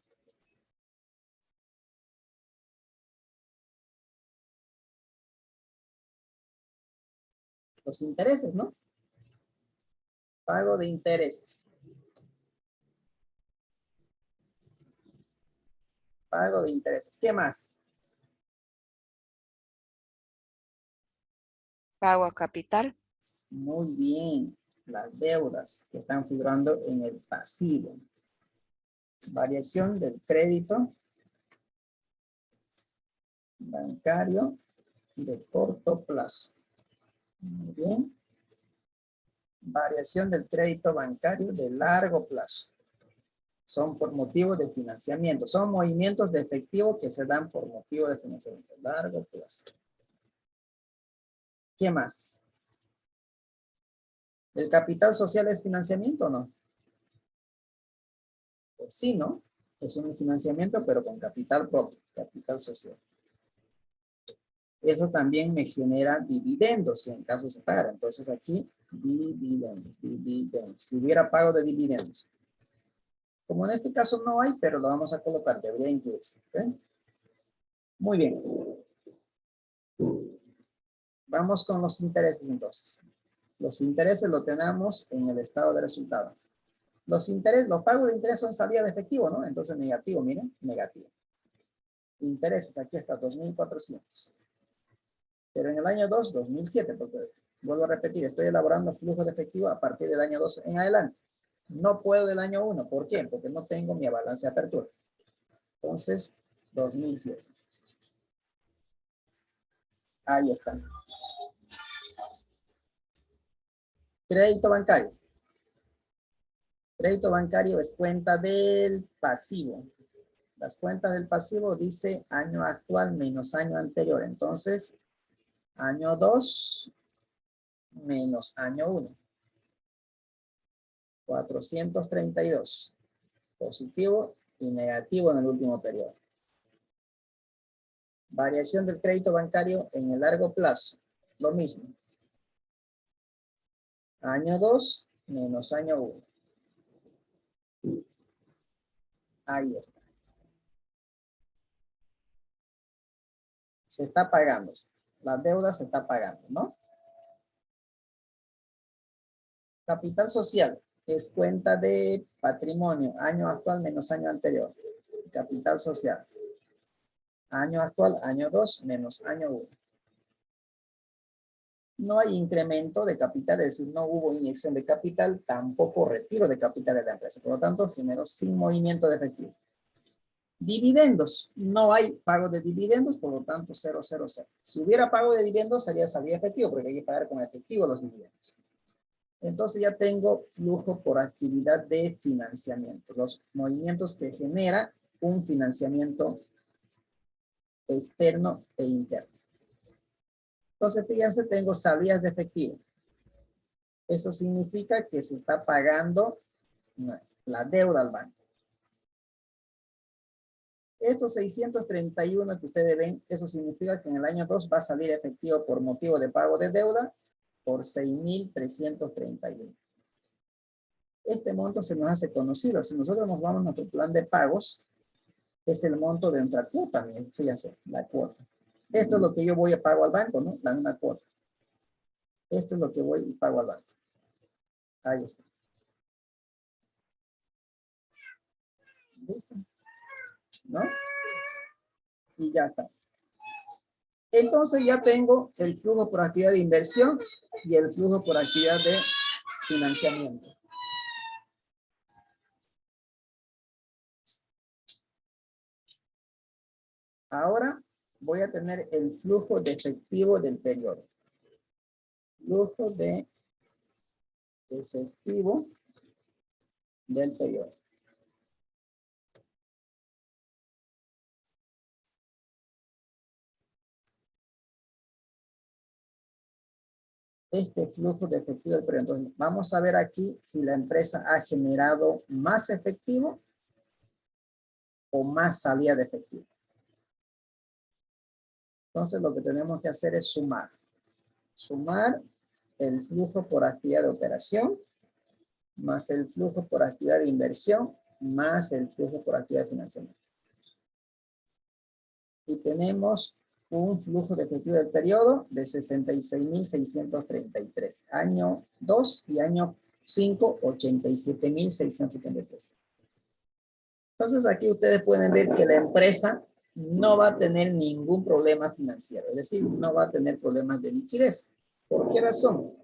Los intereses, ¿no? Pago de intereses. Pago de intereses. ¿Qué más? Pago a capital. Muy bien. Las deudas que están figurando en el pasivo. Variación del crédito bancario de corto plazo. Muy bien. Variación del crédito bancario de largo plazo. Son por motivo de financiamiento. Son movimientos de efectivo que se dan por motivo de financiamiento. Largo plazo. ¿Qué más? ¿El capital social es financiamiento o no? Pues sí, ¿no? Es un financiamiento, pero con capital propio, capital social. Eso también me genera dividendos, si en caso se pagara. Entonces aquí, dividendos, dividendos. Si hubiera pago de dividendos. Como en este caso no hay, pero lo vamos a colocar, debería incluirse. ¿Okay? Muy bien. Vamos con los intereses entonces. Los intereses lo tenemos en el estado de resultado. Los pagos de interés son salida de efectivo, ¿no? Entonces negativo, miren, negativo. Intereses, aquí está, 2.400. Pero en el año 2, 2007, porque vuelvo a repetir, estoy elaborando flujo de efectivo a partir del año 2 en adelante. No puedo del año 1, ¿por qué? Porque no tengo mi balance de apertura. Entonces, 2007. Ahí está. Crédito bancario. Crédito bancario es cuenta del pasivo. Las cuentas del pasivo dice año actual menos año anterior. Entonces, año 2 menos año 1. 432. Positivo y negativo en el último periodo. Variación del crédito bancario en el largo plazo. Lo mismo. Año 2 menos año 1. Ahí está. Se está pagando. La deuda se está pagando, ¿no? Capital social es cuenta de patrimonio. Año actual menos año anterior. Capital social. Año actual, año 2 menos año 1. No hay incremento de capital, es decir, no hubo inyección de capital, tampoco retiro de capital de la empresa. Por lo tanto, generó sin movimiento de efectivo. Dividendos. No hay pago de dividendos, por lo tanto, 000. Si hubiera pago de dividendos, sería salida efectivo, porque hay que pagar con efectivo los dividendos. Entonces ya tengo flujo por actividad de financiamiento. Los movimientos que genera un financiamiento externo e interno. Entonces, fíjense, tengo salidas de efectivo. Eso significa que se está pagando la deuda al banco. Estos 631 que ustedes ven, eso significa que en el año 2 va a salir efectivo por motivo de pago de deuda por 6.331. Este monto se nos hace conocido. Si nosotros nos vamos a nuestro plan de pagos, es el monto de nuestra cuota, fíjense, la cuota. Esto es lo que yo voy a pago al banco, ¿no? La misma cuota. Esto es lo que voy y pago al banco. Ahí está. ¿Listo? ¿No? Y ya está. Entonces ya tengo el flujo por actividad de inversión y el flujo por actividad de financiamiento. Ahora voy a tener el flujo de efectivo del periodo. Flujo de efectivo del periodo. Este flujo de efectivo del periodo. Entonces, vamos a ver aquí si la empresa ha generado más efectivo o más salida de efectivo. Entonces, lo que tenemos que hacer es sumar. Sumar el flujo por actividad de operación más el flujo por actividad de inversión más el flujo por actividad de financiamiento. Y tenemos un flujo de efectivo del periodo de 66.633. Año 2 y año 5, 87.673. Entonces aquí ustedes pueden ver que la empresa no va a tener ningún problema financiero. Es decir, no va a tener problemas de liquidez. ¿Por qué razón?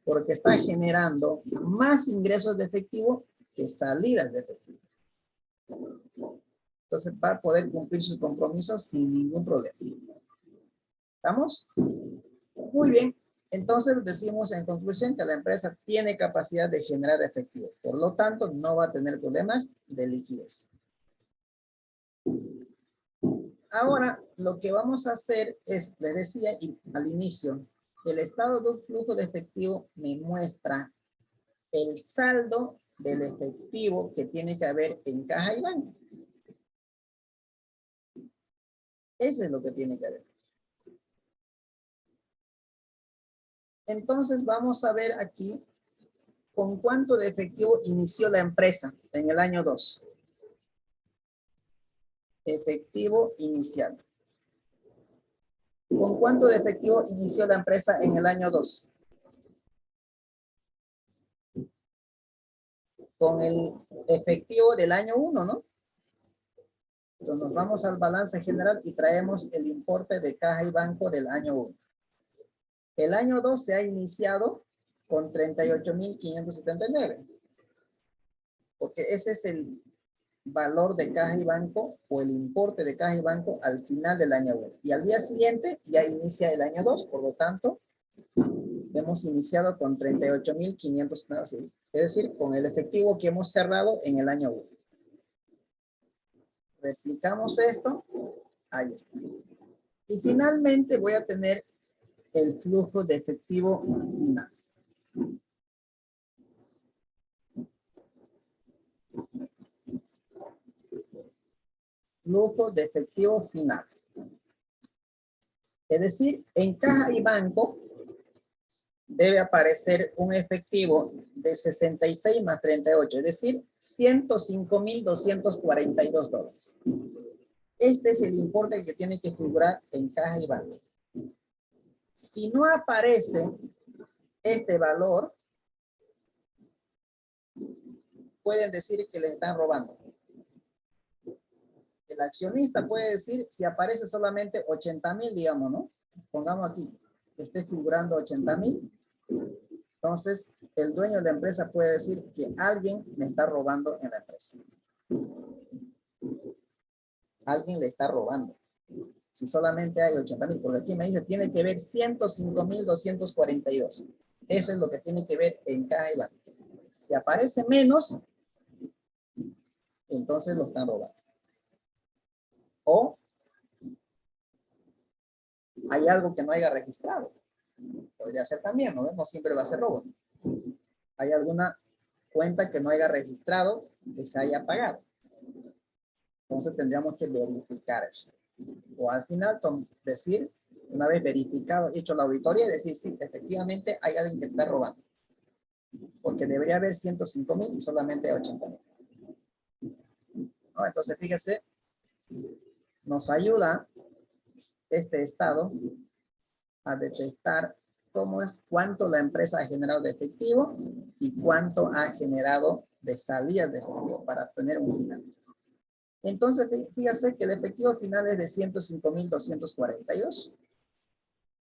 Porque está generando más ingresos de efectivo que salidas de efectivo. Entonces va a poder cumplir sus compromisos sin ningún problema. ¿Estamos? Muy bien. Entonces decimos en conclusión que la empresa tiene capacidad de generar efectivo. Por lo tanto, no va a tener problemas de liquidez. Ahora, lo que vamos a hacer es, les decía al inicio, el estado de flujo de efectivo me muestra el saldo del efectivo que tiene que haber en caja y banco. Eso es lo que tiene que haber. Entonces vamos a ver aquí con cuánto de efectivo inició la empresa en el año 2. Efectivo inicial. ¿Con cuánto de efectivo inició la empresa en el año 2? Con el efectivo del año 1, ¿no? Entonces nos vamos al balance general y traemos el importe de caja y banco del año 1. El año 2 se ha iniciado con 38.579. Porque ese es el valor de caja y banco o el importe de caja y banco al final del año 1. Y al día siguiente ya inicia el año 2, por lo tanto, hemos iniciado con 38.500, es decir, con el efectivo que hemos cerrado en el año 1. Replicamos esto, ahí está. Y finalmente voy a tener el flujo de efectivo final. Flujo de efectivo final. Es decir, en caja y banco debe aparecer un efectivo de 66 más 38, es decir, $105.242. Este es el importe que tiene que figurar en caja y banco. Si no aparece este valor, pueden decir que les están robando. El accionista puede decir, si aparece solamente 80.000, digamos, ¿no? Pongamos aquí, que esté figurando 80.000. Entonces, el dueño de la empresa puede decir que alguien me está robando en la empresa. Alguien le está robando. Si solamente hay 80.000, porque aquí me dice, tiene que ver 105.242. Eso es lo que tiene que ver en caja y banco. Si aparece menos, entonces lo están robando. O hay algo que no haya registrado. Podría ser también, no siempre va a ser robo. Hay alguna cuenta que no haya registrado que se haya pagado. Entonces tendríamos que verificar eso. O al final decir, una vez verificado, hecho la auditoría, decir, sí, efectivamente hay alguien que está robando. Porque debería haber 105.000 y solamente 80.000. ¿No? Entonces, fíjese, nos ayuda este estado a detectar cuánto la empresa ha generado de efectivo y cuánto ha generado de salidas de efectivo para tener un final. Entonces, fíjate que el efectivo final es de 105.242.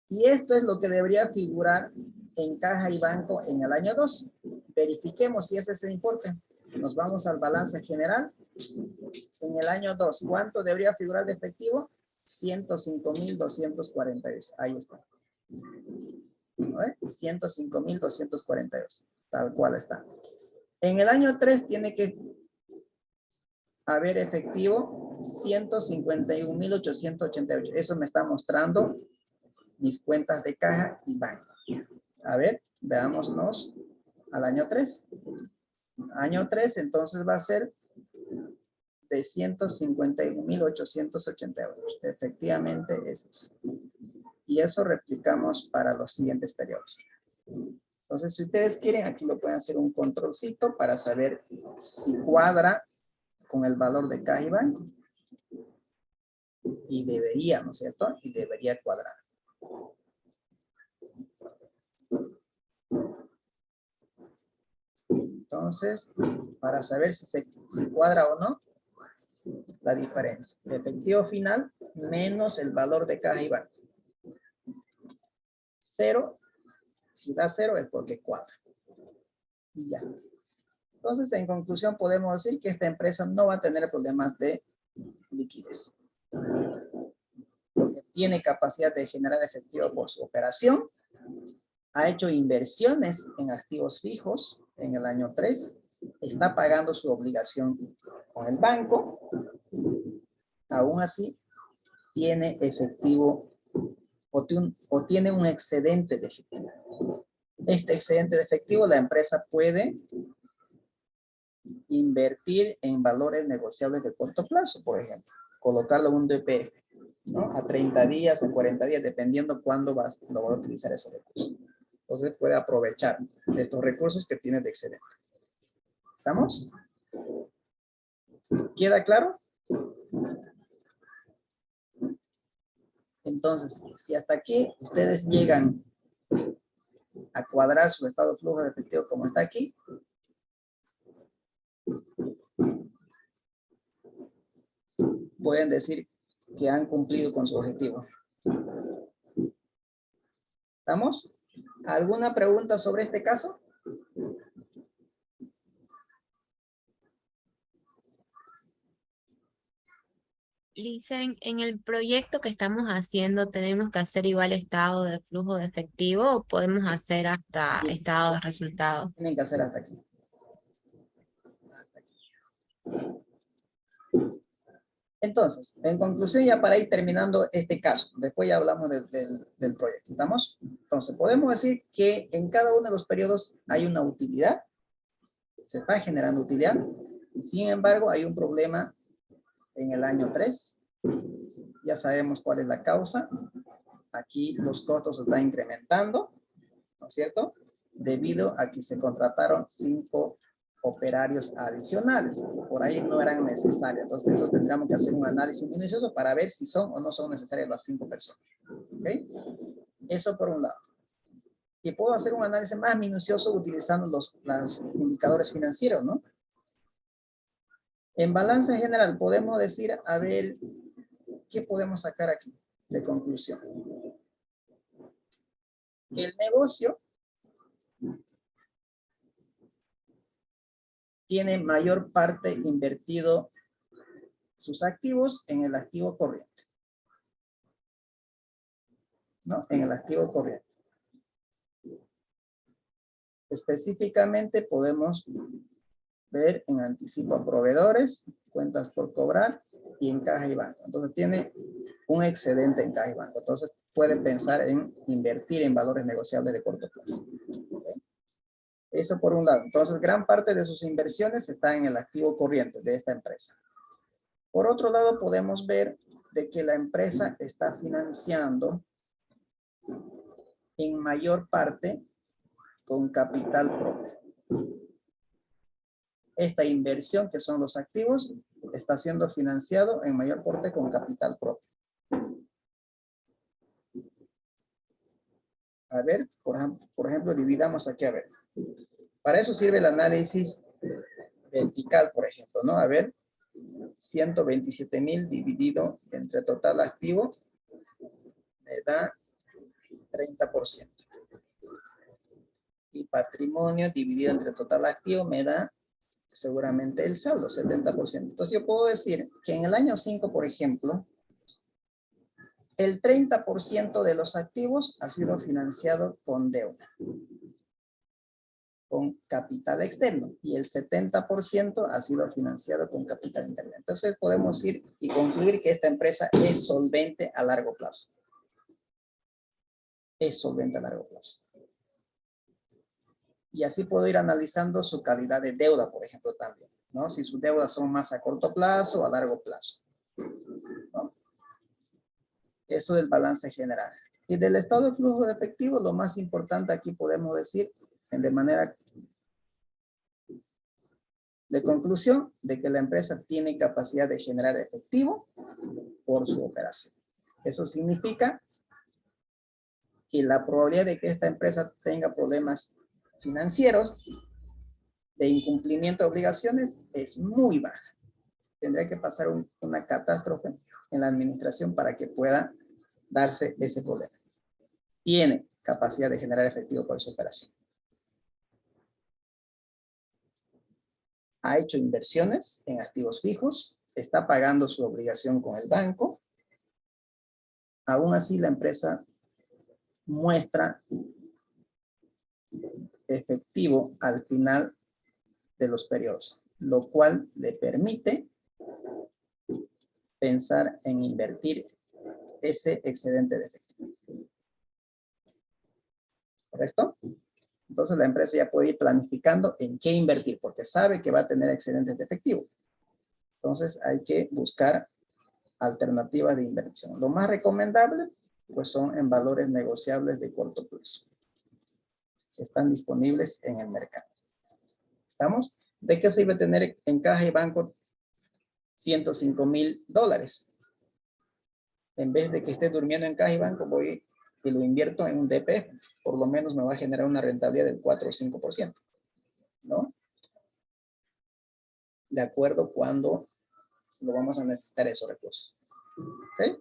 Y esto es lo que debería figurar en caja y banco en el año 2. Verifiquemos si ese es el importe. Nos vamos al balance general. En el año 2, ¿cuánto debería figurar de efectivo? 105.242. Ahí está. ¿No ve? 105.242. Tal cual está. En el año 3 tiene que haber efectivo 151.888. Eso me está mostrando mis cuentas de caja y banco. A ver, veámonos al año 3. Año 3, entonces va a ser de 151.888. Efectivamente es eso. Y eso replicamos para los siguientes periodos. Entonces, si ustedes quieren, aquí lo pueden hacer un controlcito para saber si cuadra con el valor de caja y banco. Y debería, ¿no es cierto? Y debería cuadrar. Entonces, para saber si cuadra o no, la diferencia. El efectivo final menos el valor de caja y banco. 0. Si da 0 es porque cuadra. Y ya. Entonces, en conclusión, podemos decir que esta empresa no va a tener problemas de liquidez. Porque tiene capacidad de generar efectivo por su operación. Ha hecho inversiones en activos fijos en el año 3. Está pagando su obligación con el banco. Aún así, tiene efectivo o tiene un excedente de efectivo. Este excedente de efectivo la empresa puede invertir en valores negociables de corto plazo, por ejemplo. Colocarlo en un DPF, ¿no? A 30 días, a 40 días, dependiendo cuándo lo va a utilizar esos recursos. Entonces puede aprovechar de estos recursos que tiene de excedente. ¿Estamos? ¿Queda claro? Entonces, si hasta aquí ustedes llegan a cuadrar su estado de flujo de efectivo como está aquí, pueden decir que han cumplido con su objetivo. ¿Estamos? ¿Alguna pregunta sobre este caso? Lisa, en el proyecto que estamos haciendo, ¿tenemos que hacer igual estado de flujo de efectivo o podemos hacer hasta estado de resultado? Tienen que hacer hasta aquí. Hasta aquí. Entonces, en conclusión, ya para ir terminando este caso, después ya hablamos del proyecto, ¿estamos? Entonces, podemos decir que en cada uno de los periodos hay una utilidad, se está generando utilidad, sin embargo, hay un problema en el año 3, ya sabemos cuál es la causa, aquí los costos se están incrementando, ¿no es cierto? Debido a que se contrataron 5 operarios adicionales, que por ahí no eran necesarios. Entonces, eso tendríamos que hacer un análisis minucioso para ver si son o no son necesarias las 5 personas. ¿Ok? Eso por un lado. Y puedo hacer un análisis más minucioso utilizando los indicadores financieros, ¿no? En balance general, podemos decir, a ver, ¿qué podemos sacar aquí de conclusión? Que el negocio tiene mayor parte invertido sus activos en el activo corriente, ¿no? En el activo corriente. Específicamente podemos ver en anticipo a proveedores, cuentas por cobrar y en caja y banco. Entonces tiene un excedente en caja y banco. Entonces pueden pensar en invertir en valores negociables de corto plazo. ¿Okay? Eso por un lado. Entonces gran parte de sus inversiones está en el activo corriente de esta empresa. Por otro lado podemos ver de que la empresa está financiando en mayor parte con capital propio. Esta inversión, que son los activos, está siendo financiado en mayor parte con capital propio. A ver, por ejemplo, dividamos aquí, a ver. Para eso sirve el análisis vertical, por ejemplo, ¿no? A ver, 127,000 dividido entre total activo me da 30%. Y patrimonio dividido entre total activo me da seguramente el saldo, 70%. Entonces yo puedo decir que en el año 5, por ejemplo, el 30% de los activos ha sido financiado con deuda, con capital externo, y el 70% ha sido financiado con capital interno. Entonces podemos ir y concluir que esta empresa es solvente a largo plazo. Es solvente a largo plazo. Y así puedo ir analizando su calidad de deuda, por ejemplo, también, ¿no? Si sus deudas son más a corto plazo o a largo plazo, ¿no? Eso del balance general. Y del estado de flujo de efectivo, lo más importante aquí podemos decir, de manera de conclusión, de que la empresa tiene capacidad de generar efectivo por su operación. Eso significa que la probabilidad de que esta empresa tenga problemas financieros de incumplimiento de obligaciones es muy baja. Tendría que pasar una catástrofe en la administración para que pueda darse ese problema. Tiene capacidad de generar efectivo por su operación. Ha hecho inversiones en activos fijos, está pagando su obligación con el banco. Aún así, la empresa muestra efectivo al final de los periodos, lo cual le permite pensar en invertir ese excedente de efectivo. ¿Correcto? Entonces la empresa ya puede ir planificando en qué invertir, porque sabe que va a tener excedentes de efectivo. Entonces hay que buscar alternativas de inversión. Lo más recomendable, pues son en valores negociables de corto plazo, que están disponibles en el mercado. ¿Estamos? ¿De qué sirve tener en caja y banco $105,000? En vez de que esté durmiendo en caja y banco, voy y lo invierto en un DP, por lo menos me va a generar una rentabilidad del 4 o 5%, ¿no? De acuerdo cuando lo vamos a necesitar esos recursos. ¿Ok?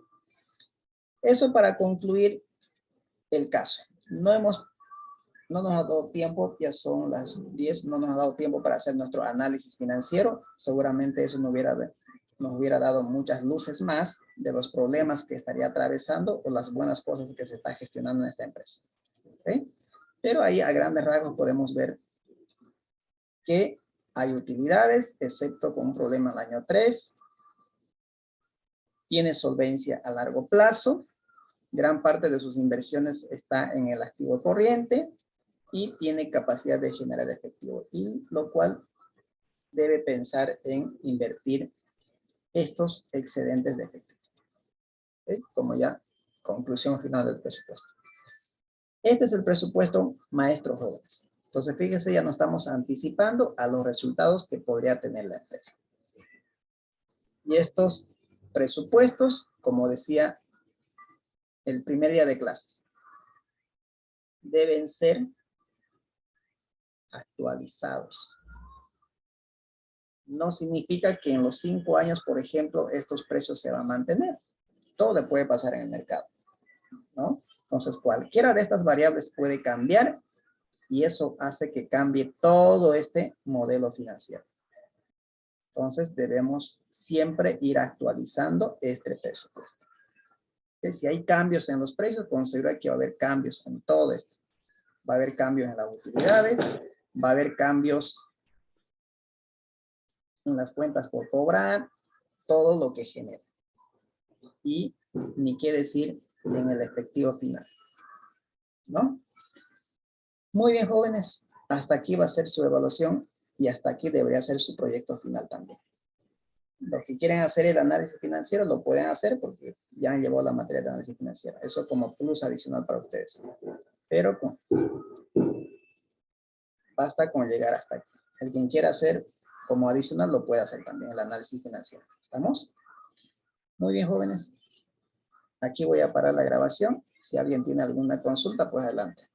Eso para concluir el caso. No nos ha dado tiempo, ya son las 10, no nos ha dado tiempo para hacer nuestro análisis financiero. Seguramente eso nos hubiera dado muchas luces más de los problemas que estaría atravesando o las buenas cosas que se está gestionando en esta empresa. ¿Okay? Pero ahí a grandes rasgos podemos ver que hay utilidades, excepto con un problema el año 3. Tiene solvencia a largo plazo. Gran parte de sus inversiones está en el activo corriente y tiene capacidad de generar efectivo, y lo cual debe pensar en invertir estos excedentes de efectivo. ¿Okay? Como ya conclusión final del presupuesto. Este es el presupuesto maestro jóvenes. Entonces, fíjense, ya nos estamos anticipando a los resultados que podría tener la empresa. Y estos presupuestos, como decía el primer día de clases, deben ser actualizados. No significa que en los 5 años, por ejemplo, estos precios se van a mantener. Todo le puede pasar en el mercado, ¿no? Entonces, cualquiera de estas variables puede cambiar y eso hace que cambie todo este modelo financiero. Entonces, debemos siempre ir actualizando este presupuesto. Que si hay cambios en los precios, considera que va a haber cambios en todo esto. Va a haber cambios en las utilidades, va a haber cambios en las cuentas por cobrar, todo lo que genera. Y ni qué decir en el efectivo final, ¿no? Muy bien, jóvenes. Hasta aquí va a ser su evaluación y hasta aquí debería ser su proyecto final también. Los que quieren hacer el análisis financiero lo pueden hacer porque ya han llevado la materia de análisis financiero. Eso como plus adicional para ustedes. Pero basta con llegar hasta aquí. El quien quiera hacer como adicional lo puede hacer también, el análisis financiero. ¿Estamos? Muy bien, jóvenes. Aquí voy a parar la grabación. Si alguien tiene alguna consulta, pues adelante.